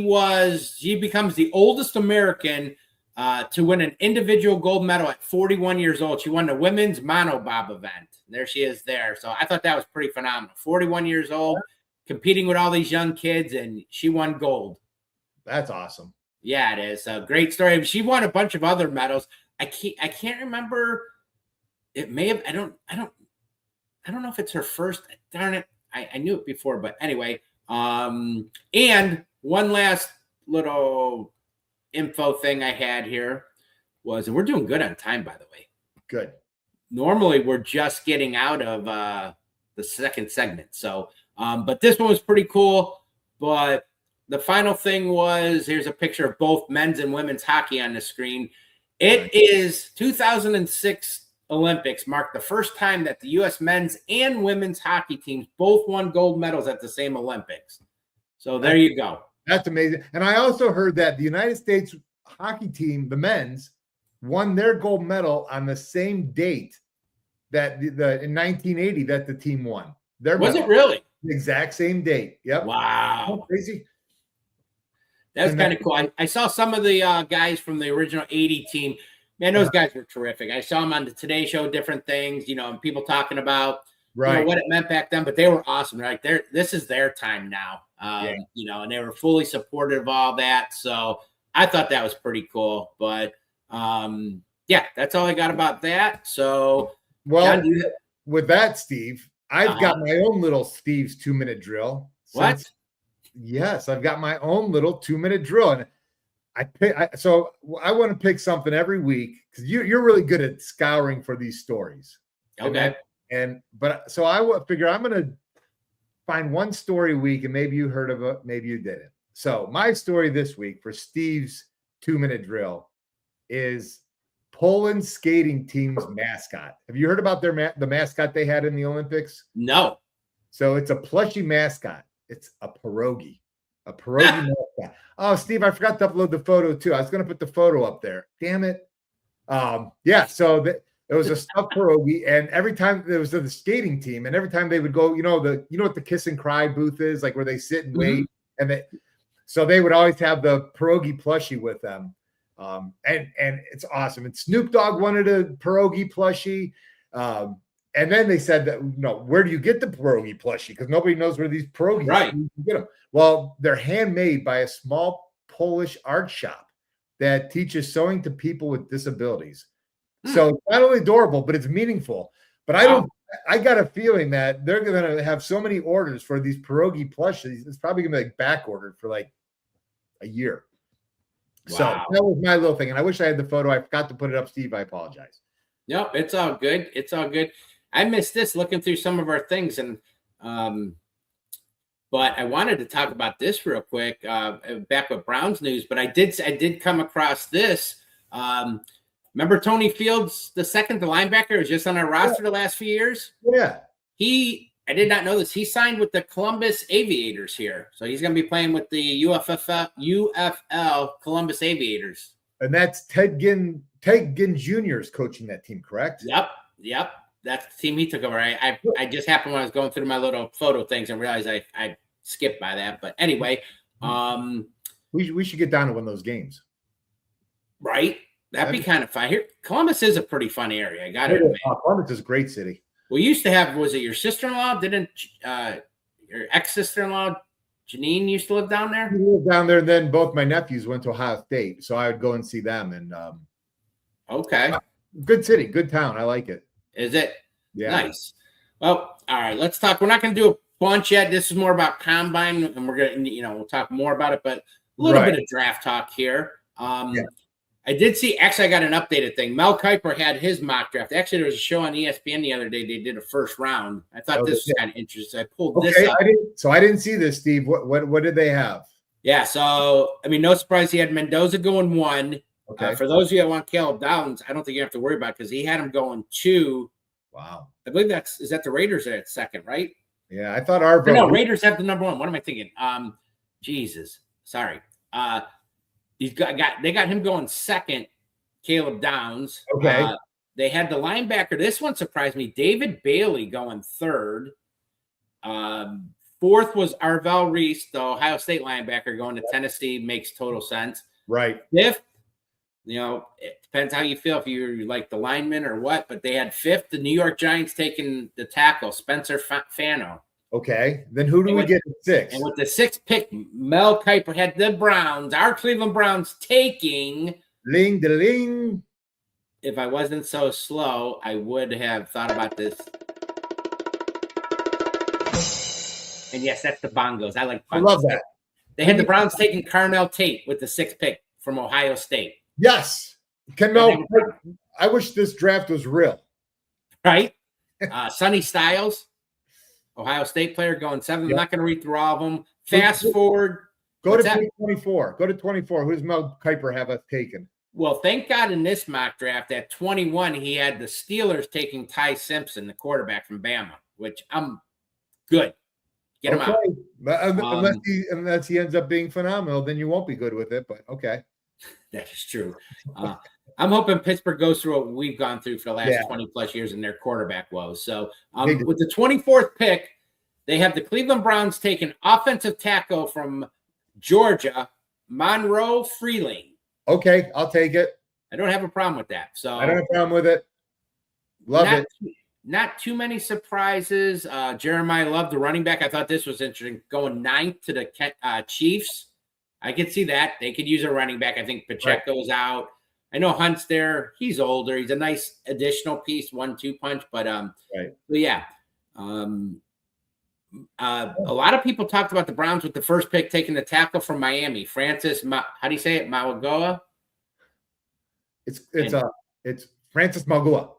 becomes the oldest American to win an individual gold medal at 41 years old. She won the women's monobob event. There she is there. So I thought that was pretty phenomenal. 41 years old, competing with all these young kids, and she won gold. That's awesome. Yeah, it is a great story. She won a bunch of other medals. I can't remember. It may have. I don't know if it's her first. Darn it! I knew it before, but anyway. And one last little info thing I had here was, and we're doing good on time, by the way. Good. Normally, we're just getting out of the second segment, so. But this one was pretty cool. But the final thing was, here's a picture of both men's and women's hockey on the screen. It is 2006 Olympics marked the first time that the U.S. men's and women's hockey teams both won gold medals at the same Olympics. So there you go. That's amazing. And I also heard that the United States hockey team, the men's, won their gold medal on the same date that in 1980 that the team won. Was it really? The exact same date. Yep. Wow. Oh, crazy. That's kind of cool. I saw some of the guys from the original 80 team. Man, those guys were terrific. I saw them on the Today Show, different things, and people talking about what it meant back then, but they were awesome. Like this is their time now. And they were fully supportive of all that. So I thought that was pretty cool. But that's all I got about that. So John, with that, Steve, I've got my own little Steve's 2-minute drill. What? Yes, I've got my own little 2-minute drill. And so I want to pick something every week because you're really good at scouring for these stories. Okay. So I figure I'm going to find one story a week, and maybe you heard of it, maybe you didn't. So my story this week for Steve's 2-minute drill is Poland skating team's mascot. Have you heard about the mascot they had in the Olympics? No. So it's a plushy mascot. It's a pierogi. A pierogi mascot. Oh, Steve, I forgot to upload the photo too. I was going to put the photo up there. Damn it. So it was a stuffed pierogi, and every time there was the skating team, and every time they would go, you know what the kiss and cry booth is, like where they sit and wait, and so they would always have the pierogi plushie with them, and it's awesome. And Snoop Dogg wanted a pierogi plushie, and then they said that where do you get the pierogi plushie? Because nobody knows where these pierogies you get them. Well, they're handmade by a small Polish art shop that teaches sewing to people with disabilities. So it's not only adorable, but it's meaningful. But I got a feeling that they're going to have so many orders for these pierogi plushies. It's probably going to be like back ordered for like a year. Wow. So that was my little thing. And I wish I had the photo. I forgot to put it up, Steve. I apologize. Nope, it's all good. It's all good. I missed this looking through some of our things. And, but I wanted to talk about this real quick, back with Browns news, but I did come across this. Remember Tony Fields, the linebacker, was just on our roster the last few years? Yeah. I did not know this. He signed with the Columbus Aviators here. So he's going to be playing with the UFL Columbus Aviators. And that's Ted Ginn Jr. is coaching that team, correct? Yep. That's the team he took over. I just happened when I was going through my little photo things and realized I skipped by that. But anyway. We should get down to one of those games. Right? That'd be kind of fun. Here, Columbus is a pretty fun area. I got to admit. Columbus is a great city. We used to have, was it your sister-in-law? Didn't your ex-sister-in-law, Janine, used to live down there? He lived down there, and then both my nephews went to Ohio State, so I would go and see them. And okay. Good city, good town. I like it. Is it? Yeah. Nice. Well, all right, let's talk. We're not going to do a bunch yet. This is more about combine, and we're going to, we'll talk more about it, but a little bit of draft talk here. I did see, actually, I got an updated thing. Mel Kiper had his mock draft. Actually, there was a show on ESPN the other day. They did a first round. I thought this was kind of interesting. I pulled this up. I didn't see this, Steve. What did they have? Yeah, so, no surprise. He had Mendoza going 1. Okay. For those of you that want Caleb Downs, I don't think you have to worry about it because he had him going 2. Wow. I believe is that the Raiders at 2nd, right? Yeah, I thought our Raiders have the number 1. What am I thinking? Jesus. Sorry. They got him going 2nd, Caleb Downs. Okay. They had the linebacker. This one surprised me. David Bailey going 3rd. 4th was Arvell Reese, the Ohio State linebacker, going to Tennessee. Makes total sense. Right. 5th, it depends how you feel, if you like the lineman or what, but they had 5th, the New York Giants taking the tackle, Spencer Fano. Okay. Then who do we get at 6? And with the 6th pick, Mel Kiper had the Browns, our Cleveland Browns, taking. Ling de ling. If I wasn't so slow, I would have thought about this. And yes, that's the bongos. I like bongos. I love that. They had the Browns taking Carnell Tate with the 6th pick from Ohio State. Yes. I wish this draft was real. Right? Sonny Styles, Ohio State player, going 7th. I'm not going to read through all of them. Fast forward. Go to 24. Go to 24. Who does Mel Kiper have us taken? Well, thank God in this mock draft at 21, he had the Steelers taking Ty Simpson, the quarterback from Bama, which I'm good. Get him out. But unless he ends up being phenomenal, then you won't be good with it. But okay. That is true. I'm hoping Pittsburgh goes through what we've gone through for the last 20 plus years in their quarterback woes. So with the 24th pick, they have the Cleveland Browns taking offensive tackle from Georgia, Monroe Freeling. Okay, I'll take it. I don't have a problem with that. So I don't have a problem with it. Love it. Not too many surprises. Jeremiah Love, the running back. I thought this was interesting. Going 9th to the Chiefs. I could see that. They could use a running back. I think Pacheco's out. I know Hunt's there. He's older. He's a nice additional piece, 1-2 punch. But yeah. A lot of people talked about the Browns with the first pick taking the tackle from Miami, Francis. How do you say it? Mauigoa. It's Francis Mauigoa.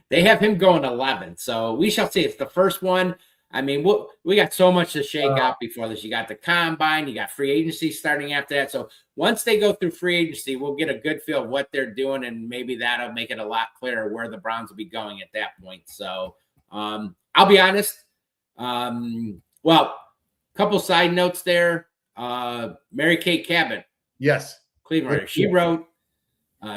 They have him going 11th, so we shall see. It's the first one. I mean, we got so much to shake out before this. You got the combine, you got free agency starting after that. So once they go through free agency, we'll get a good feel of what they're doing, and maybe that'll make it a lot clearer where the Browns will be going at that point. So I'll be honest. Well, a couple side notes there. Mary Kay Cabot, yes, Cleveland writer.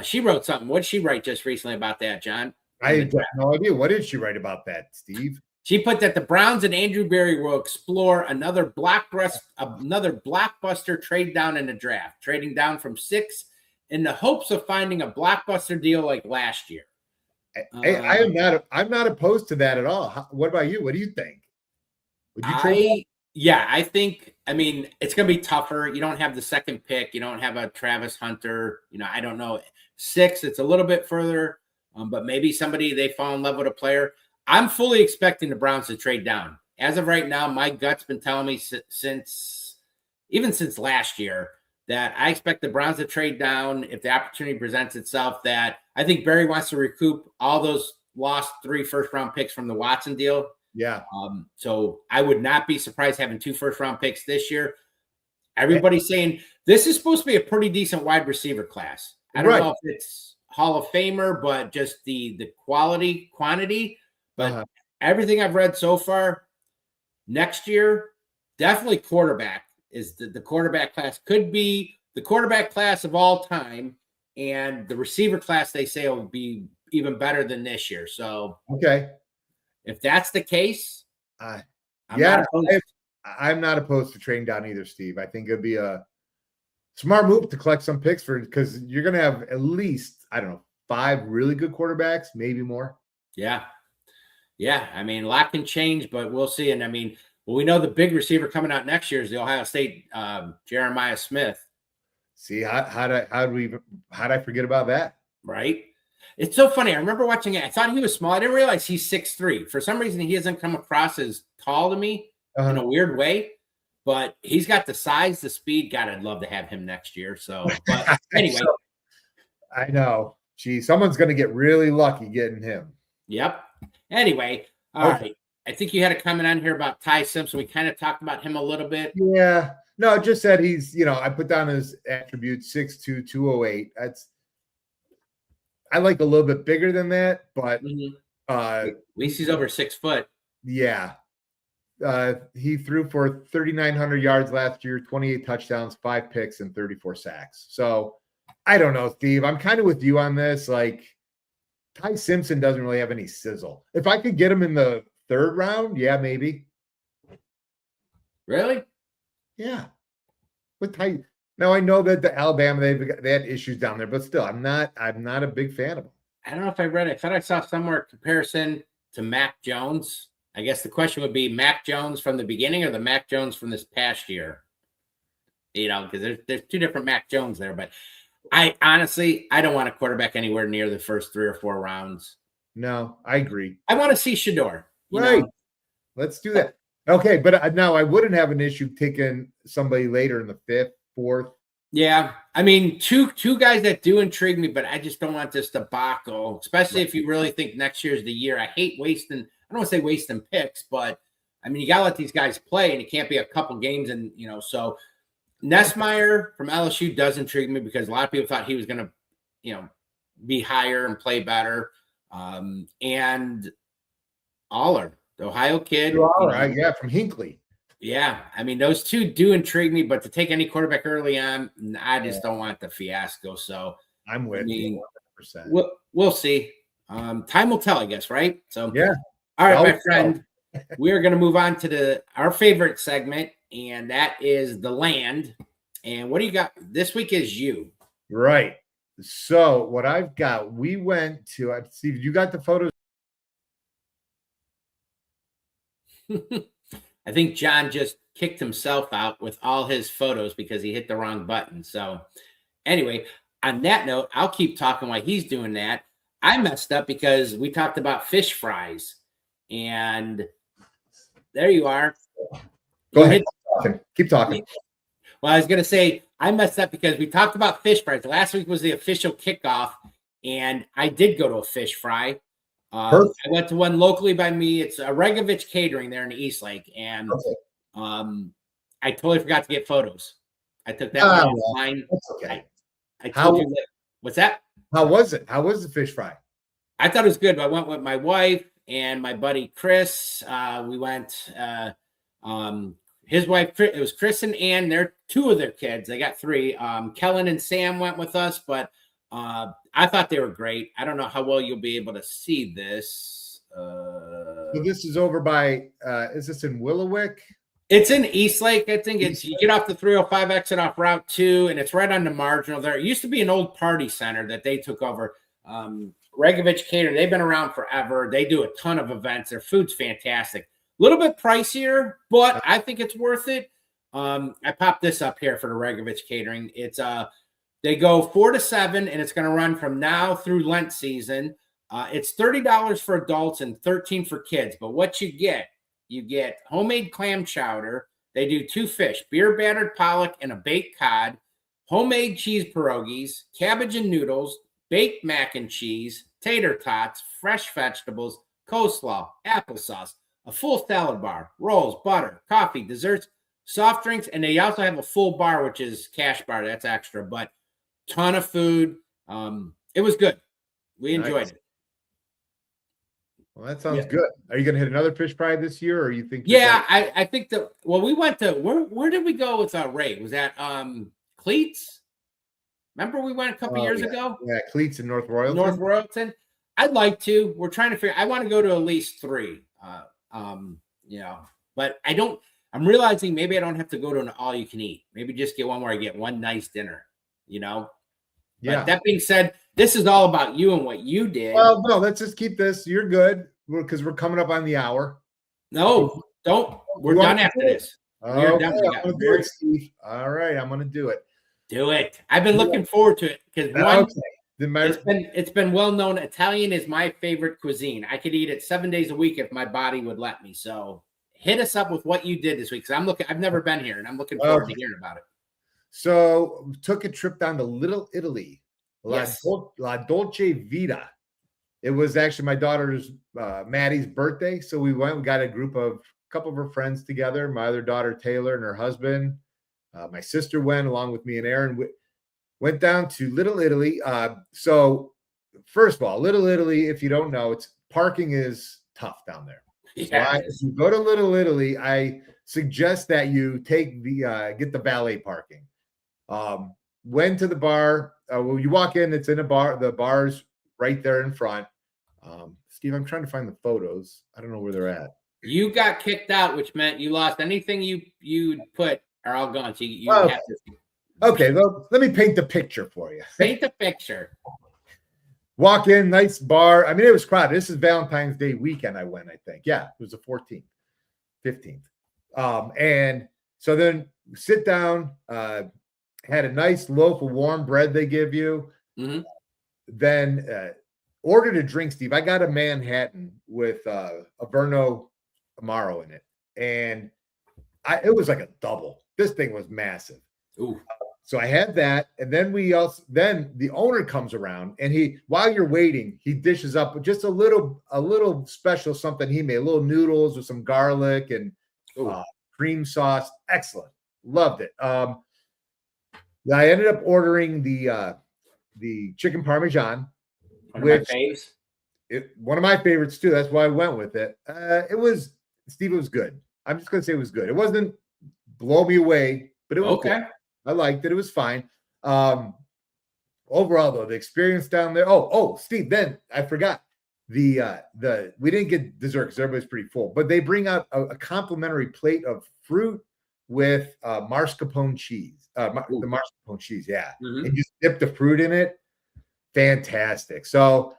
She wrote something. What did she write just recently about that, John? I have no idea. What did she write about that, Steve? She put that the Browns and Andrew Berry will explore another blockbuster trade down in the draft, trading down from 6 in the hopes of finding a blockbuster deal like last year. I'm not opposed to that at all. What about you? What do you think? Would you trade? Yeah, I think. I mean, it's going to be tougher. You don't have the second pick. You don't have a Travis Hunter. I don't know. 6, it's a little bit further, but maybe somebody they fall in love with a player. I'm fully expecting the Browns to trade down. As of right now, my gut's been telling me since last year that I expect the Browns to trade down if the opportunity presents itself. That I think Barry wants to recoup all those lost 3 first-round picks from the Watson deal. Yeah. So I would not be surprised having 2 first-round picks this year. Everybody's saying this is supposed to be a pretty decent wide receiver class. I don't know if it's Hall of Famer, but just the quantity. But everything I've read so far, next year, definitely quarterback is the quarterback class. Could be the quarterback class of all time, and the receiver class they say will be even better than this year. So if that's the case, I'm not opposed to trading down either, Steve. I think it'd be a smart move to collect some picks because you're going to have at least, 5 really good quarterbacks, maybe more. Yeah. I mean, a lot can change, but we'll see. And I mean, we know the big receiver coming out next year is the Ohio State Jeremiah Smith. See, how did I forget about that? Right. It's so funny. I remember watching it. I thought he was small. I didn't realize he's 6'3". For some reason, he hasn't come across as tall to me in a weird way. But he's got the size, the speed. God, I'd love to have him next year. So, but anyway. I know. Gee, someone's going to get really lucky getting him. Yep. Anyway, all right. I think you had a comment on here about Ty Simpson. We kind of talked about him a little bit. Yeah. No, just said he's, I put down his attributes 6'2", 208. I like a little bit bigger than that, but at least he's over 6 foot. Yeah. He threw for 3,900 yards last year, 28 touchdowns, 5 picks, and 34 sacks. So I don't know, Steve. I'm kind of with you on this. Like, Ty Simpson doesn't really have any sizzle. If I could get him in the 3rd round, yeah, maybe. Really? Yeah. With Ty. Now I know that the Alabama they had issues down there, but still, I'm not a big fan of him. I don't know if I read it. I thought I saw somewhere a comparison to Mac Jones. I guess the question would be Mac Jones from the beginning or the Mac Jones from this past year. Because there's 2 different Mac Jones there, but I honestly don't want a quarterback anywhere near the first 3 or 4 rounds. No, I agree. I want to see Shador. Right. Let's do that. Okay, but now I wouldn't have an issue taking somebody later in the 5th, 4th. Yeah, I mean, two guys that do intrigue me, but I just don't want this debacle, especially if you really think next year's the year. I hate wasting. I don't want to say wasting picks, but I mean, you got to let these guys play, and it can't be a couple games. And so Nessmeyer from LSU does intrigue me because a lot of people thought he was going to, be higher and play better. And Aller, the Ohio kid. Yeah, from Hinckley. Yeah, I mean, those two do intrigue me, but to take any quarterback early on, I just don't want the fiasco. So I'm with you 100%. We'll see. Time will tell, I guess, right? So yeah. All right, my friend. We are going to move on to our favorite segment, and that is the land. And what do you got? This week is you. Right. So what I've got, we went to, Steve, you got the photos? I think John just kicked himself out with all his photos because he hit the wrong button. So anyway, on that note, I'll keep talking while he's doing that. I messed up because we talked about fish fries. And there you are. Go ahead. Keep talking. Well, I was going to say, I messed up because we talked about fish fries. Last week was the official kickoff, and I did go to a fish fry. I went to one locally by me. It's a Regovich Catering there in the East Lake, and I totally forgot to get photos. I took that one offline. That's okay. I told you that. What's that? How was it? How was the fish fry? I thought it was good. I went with my wife and my buddy Chris. We went. His wife, it was Chris and Ann. They're two of their kids. They got three. Kellen and Sam went with us, but I thought they were great. I don't know how well you'll be able to see this. So this is over by, is this in Willowick? It's in Eastlake. I think it's, you get off the 305 exit off Route 2, and it's right on the marginal there. It used to be an old party center that they took over. Regovich Catering, they've been around forever. They do a ton of events. Their food's fantastic. A little bit pricier, but I think it's worth it. I popped this up here for the Regovich Catering. It's they go 4 to 7, and it's going to run from now through Lent season. It's $30 for adults and $13 for kids. But what you get homemade clam chowder. They do 2 fish, beer battered pollock and a baked cod, homemade cheese pierogies, cabbage and noodles, baked mac and cheese, tater tots, fresh vegetables, coleslaw, applesauce, a full salad bar, rolls, butter, coffee, desserts, soft drinks, and they also have a full bar, which is cash bar. That's extra, but ton of food. It was good. We enjoyed it. Well, that sounds good. Are you going to hit another fish fry this year, or you think? Yeah, I think that. Well, we went to where did we go with Ray? Was that Cleats? Remember we went a couple years ago? Yeah, Cleats in North Royalton. North Royalton. I'd like to. We're trying to figure. I want to go to at least 3. But I don't. I'm realizing maybe I don't have to go to an all-you-can-eat. Maybe just get one where I get one nice dinner. Yeah. But that being said, this is all about you and what you did. Well, no, let's just keep this. You're good because we're coming up on the hour. No, don't. We're done after this. We're done. Steve. All right, I'm going to do it. Do it. I've been looking forward to it because it's been well known. Italian is my favorite cuisine. I could eat it 7 days a week if my body would let me. So hit us up with what you did this week because I've never been here and I'm looking forward to hearing about it. So took a trip down to Little Italy, La Dolce Vita. It was actually my daughter's Maddie's birthday, so we went. We got a couple of her friends together. My other daughter Taylor and her husband. My sister went along with me and Aaron. Went down to Little Italy. So first of all, Little Italy, if you don't know, parking is tough down there. Yeah. So if you go to Little Italy, I suggest that you take get the valet parking. Went to the bar. You walk in, it's in a bar. The bar's right there in front. Steve, I'm trying to find the photos. I don't know where they're at. You got kicked out, which meant you lost anything you put are all gone. So you have to. Okay, well, let me paint the picture for you. Paint the picture. Walk in, nice bar. I mean, it was crowded. This is Valentine's Day weekend. I went, I think. Yeah, it was the 14th, 15th. And so then sit down, had a nice loaf of warm bread they give you. Mm-hmm. Then ordered a drink, Steve. I got a Manhattan with a Verno Amaro in it. And it was like a double. This thing was massive. Ooh. So I had that, and then then the owner comes around, and while you're waiting, he dishes up just a little special something he made, little noodles with some garlic and cream sauce. Excellent, loved it. I ended up ordering the chicken parmesan, One of my which faves. one of my favorites too. That's why I went with it. It was good. I'm just gonna say it was good. It wasn't blow me away, but it was Okay. good. I liked it. It was fine. Overall, though, the experience down there. Oh, Steve. Then I forgot the we didn't get dessert because everybody's pretty full, but they bring out a complimentary plate of fruit with mascarpone cheese. The mascarpone cheese, yeah, and you dip the fruit in it. Fantastic. So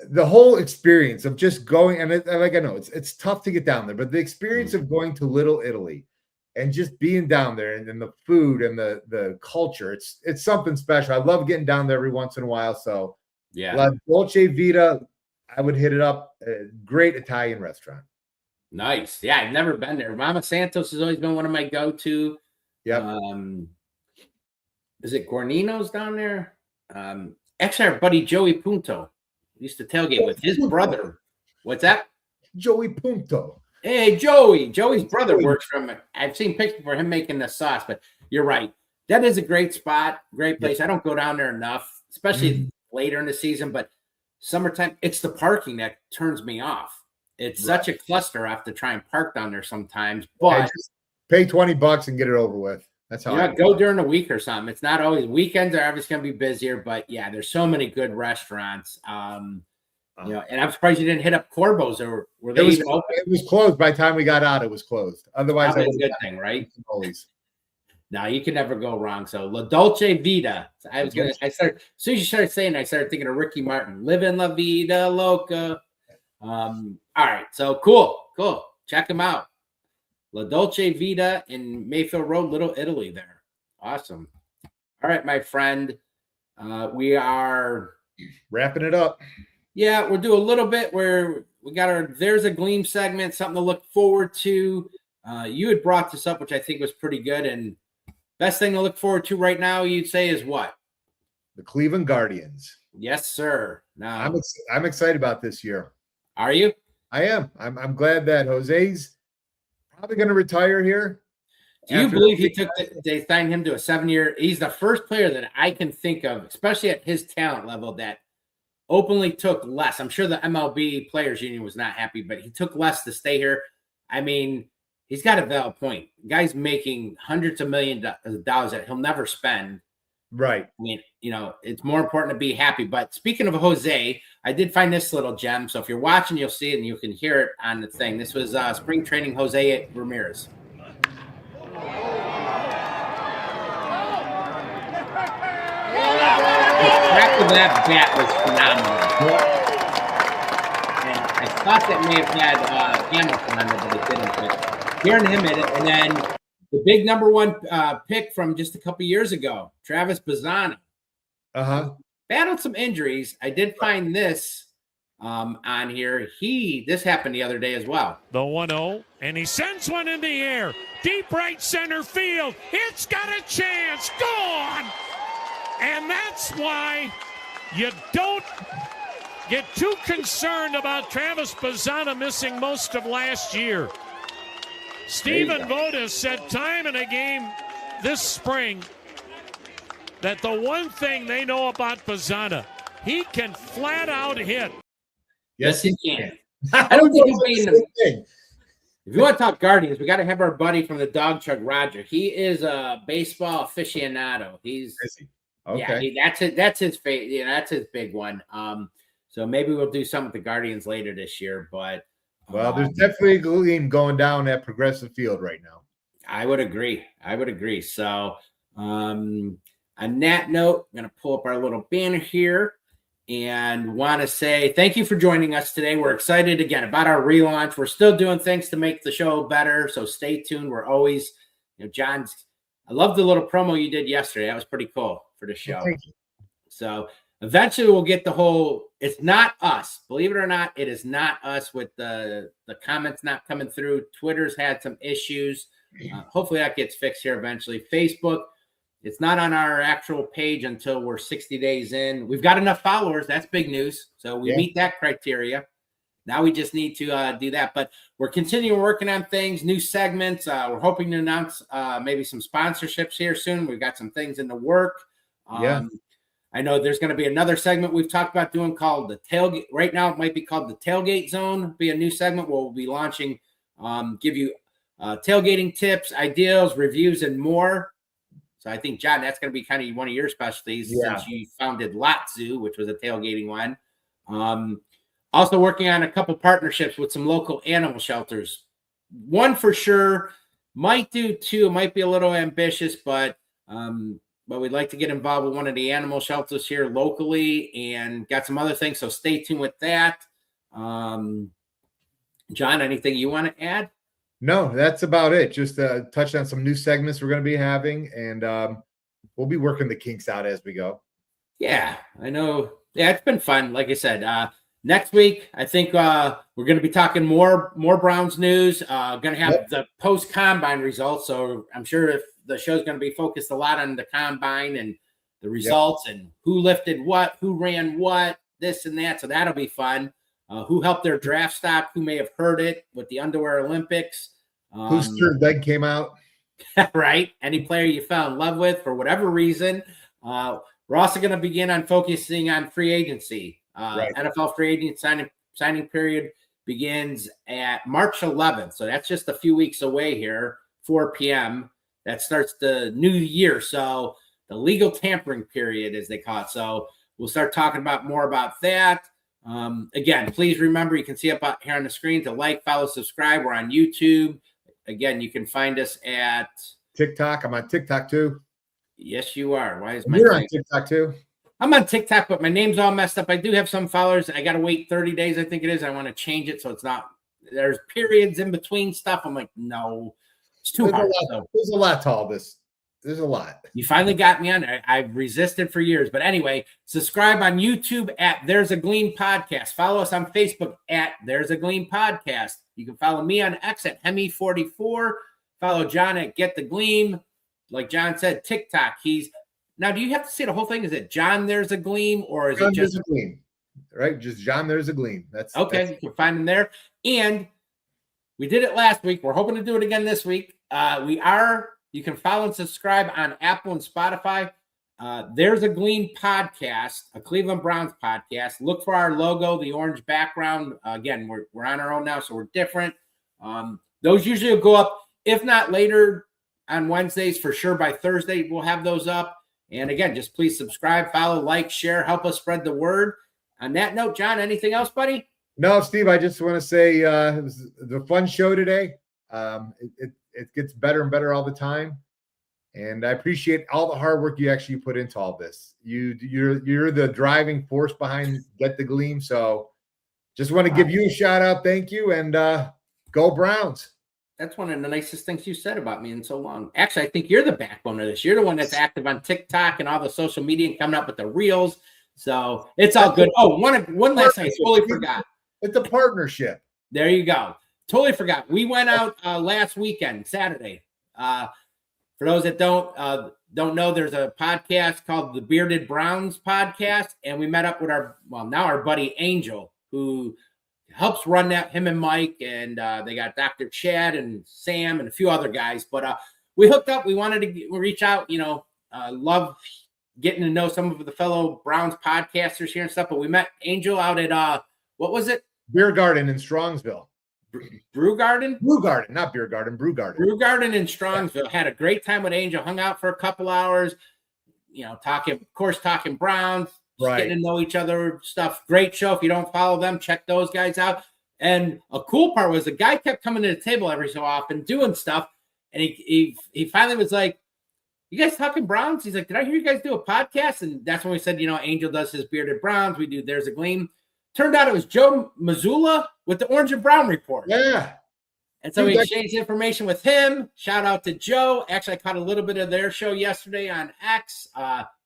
the whole experience of just going, and like I know it's tough to get down there, but the experience of going to Little Italy and just being down there and then the food and the culture, it's something special. I love getting down there every once in a while. So Yeah. La Dolce Vita, I would hit it up. Great Italian restaurant. Nice. Yeah, I've never been there. Mama Santos has always been one of my go-to. Yeah. Is it Gornino's down there? Actually, our buddy Joey Punto used to tailgate with his brother. What's that? Joey Punto. Hey, Joey. Joey's brother works from it. I've seen pictures for him making the sauce, but you're right. That is a great spot, great place. I don't go down there enough, especially later in the season, but summertime, it's the parking that turns me off. It's such a cluster. I have to try and park down there sometimes, but just pay $20 and get it over with. That's how I go during the week or something. It's not always weekends are obviously going to be busier, but yeah, there's so many good restaurants. And I'm surprised you didn't hit up Corbo's, or were they even open? It was closed by the time we got out. It was closed. Otherwise, that's a good thing, right? Always. No, you can never go wrong. So La Dolce Vita. As soon as you started saying, I started thinking of Ricky Martin, living La Vida Loca. All right, so cool. Check them out. La Dolce Vita in Mayfield Road, Little Italy there. Awesome. All right, my friend. We are wrapping it up. Yeah, we'll do a little bit where we got there's a Gleam segment, something to look forward to. You had brought this up, which I think was pretty good. And best thing to look forward to right now, you'd say, is what? The Cleveland Guardians. Yes, sir. Now I'm excited about this year. Are you? I am. I'm glad that Jose's probably going to retire here. Do you believe they signed him to a 7-year? He's the first player that I can think of, especially at his talent level, that openly took less. I'm sure the MLB Players Union was not happy, but he took less to stay here. I mean, he's got a valid point. The guy's making hundreds of millions of dollars that he'll never spend. Right. I mean, it's more important to be happy. But speaking of Jose, I did find this little gem. So if you're watching, you'll see it and you can hear it on the thing. This was spring training Jose Ramirez. The crack of that bat was phenomenal. And I thought that may have had Hamilton on it, but it didn't. But hearing him in it, and then the big number one pick from just a couple years ago, Travis Bazzana. Battled some injuries. I did find this on here. This happened the other day as well. The 1-0, and he sends one in the air. Deep right center field. It's got a chance. Gone! And that's why you don't get too concerned about Travis Bazzana missing most of last year. Stephen Votis said time and again this spring that the one thing they know about Bazzana, he can flat out hit. Yes, he can. I don't think he'll be in the. If you want to talk Guardians, we got to have our buddy from the dog truck, Roger. He is a baseball aficionado. He's okay. Yeah, that's his favorite. Yeah, that's his big one. So maybe we'll do something with the Guardians later this year. But there's definitely a Gleam going down at Progressive Field right now. I would agree. So on that note, I'm going to pull up our little banner here and want to say thank you for joining us today. We're excited again about our relaunch. We're still doing things to make the show better, so stay tuned. We're always, John's. I love the little promo you did yesterday. That was pretty cool for the show. Thank you. So eventually we'll get the whole. It's not us, believe it or not. It is not us with the comments not coming through. Twitter's had some issues. Hopefully that gets fixed here eventually. Facebook. It's not on our actual page until we're 60 days in. We've got enough followers. That's big news. So we meet that criteria. Now we just need to do that. But we're continuing working on things, new segments. We're hoping to announce maybe some sponsorships here soon. We've got some things in the work. Yeah. I know there's going to be another segment we've talked about doing called the tailgate. Right now, it might be called the Tailgate Zone. It'll be a new segment where we'll be launching, give you tailgating tips, ideas, reviews, and more. So I think, John, that's going to be kind of one of your specialties since you founded Lot Zoo, which was a tailgating one. Also working on a couple partnerships with some local animal shelters. One for sure, might do two. It might be a little ambitious, but we'd like to get involved with one of the animal shelters here locally and got some other things. So stay tuned with that. John, anything you want to add? No, that's about it. Just touched on some new segments we're going to be having, and we'll be working the kinks out as we go. Yeah, I know. Yeah, it's been fun. Like I said, next week, I think we're going to be talking more Browns news. Going to have the post-combine results. So I'm sure if the show's going to be focused a lot on the combine and the results and who lifted what, who ran what, this and that. So that'll be fun. Who helped their draft stock, who may have heard it with the Underwear Olympics. Whose third leg came out. Right. Any player you fell in love with for whatever reason. We're also going to begin on focusing on free agency. NFL free agent signing period begins at March 11th. So that's just a few weeks away here, 4 p.m. That starts the new year. So the legal tampering period, as they call it. So we'll start talking more about that. Again, please remember, you can see up here on the screen to like, follow, subscribe. We're on YouTube. Again, you can find us at TikTok. I'm on TikTok too. Yes, you are. Why is You're on TikTok too? I'm on TikTok, but my name's all messed up. I do have some followers. I got to wait 30 days, I think it is. I want to change it so it's not, there's periods in between stuff. I'm like, no, it's too hard. There's a lot to all this. There's a lot. You finally got me on. I've resisted for years. But anyway, subscribe on YouTube at There's a Gleam Podcast. Follow us on Facebook at There's a Gleam Podcast. You can follow me on X at Hemi44. Follow John at Get the Gleam. Like John said, TikTok. Now, do you have to say the whole thing? Is it John There's a Gleam, or is John it just There's a Gleam? Right? Just John There's a Gleam. That's okay. You can find him there. And we did it last week. We're hoping to do it again this week. You can follow and subscribe on Apple and Spotify. There's a Gleam podcast, a Cleveland Browns podcast. Look for our logo, the orange background. Again, we're on our own now, so we're different. Those usually will go up, if not later on Wednesdays, for sure by Thursday, we'll have those up. And again, just please subscribe, follow, like, share, help us spread the word. On that note, John, anything else, buddy? No, Steve, I just want to say it was a fun show today. It gets better and better all the time. And I appreciate all the hard work you actually put into all this. You're the driving force behind Get the Gleam. So just want to give you a shout out. Thank you. And go Browns. That's one of the nicest things you said about me in so long. Actually, I think you're the backbone of this. You're the one that's active on TikTok and all the social media and coming up with the reels. So it's all good. Oh, one last thing. I totally forgot. It's a partnership. There you go. Totally forgot. We went out last weekend, Saturday. For those that don't know, there's a podcast called the Bearded Browns Podcast, and we met up with our buddy Angel, who helps run that. Him and Mike, and they got Dr. Chad and Sam and a few other guys. But we hooked up. We wanted to reach out. Love getting to know some of the fellow Browns podcasters here and stuff. But we met Angel out at what was it? Beer Garden in Strongsville. Brew Garden, not Beer Garden, Brew Garden. Brew Garden in Strongsville. Had a great time with Angel. Hung out for a couple hours. Talking Browns, getting to know each other. Stuff. Great show. If you don't follow them, check those guys out. And a cool part was the guy kept coming to the table every so often doing stuff, and he finally was like, "You guys talking Browns?" He's like, "Did I hear you guys do a podcast?" And that's when we said, Angel does his Bearded Browns. We do There's a Gleam. Turned out it was Joe Mazzulla with the Orange and Brown Report. Yeah. And so we exchanged information with him. Shout out to Joe. Actually, I caught a little bit of their show yesterday on X.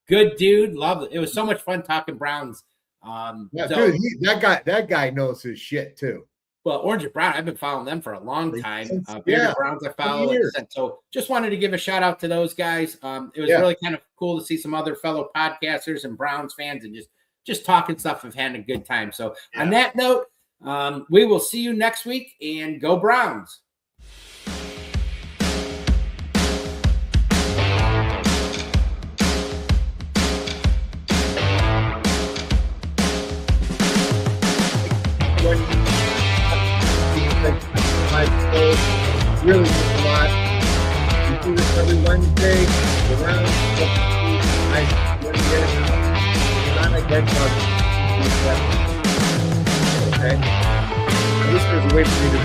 Good dude. Loved it. It was so much fun talking Browns. Dude, that guy knows his shit too. Well, Orange and Brown, I've been following them for a long time. Bearded Browns I follow. So just wanted to give a shout out to those guys. It was really kind of cool to see some other fellow podcasters and Browns fans and just talking stuff and having a good time. So on that note, We will see you next week, and go Browns. Really means a lot. We do this every Wednesday. Around not like that. Okay. I wish there was a way for me to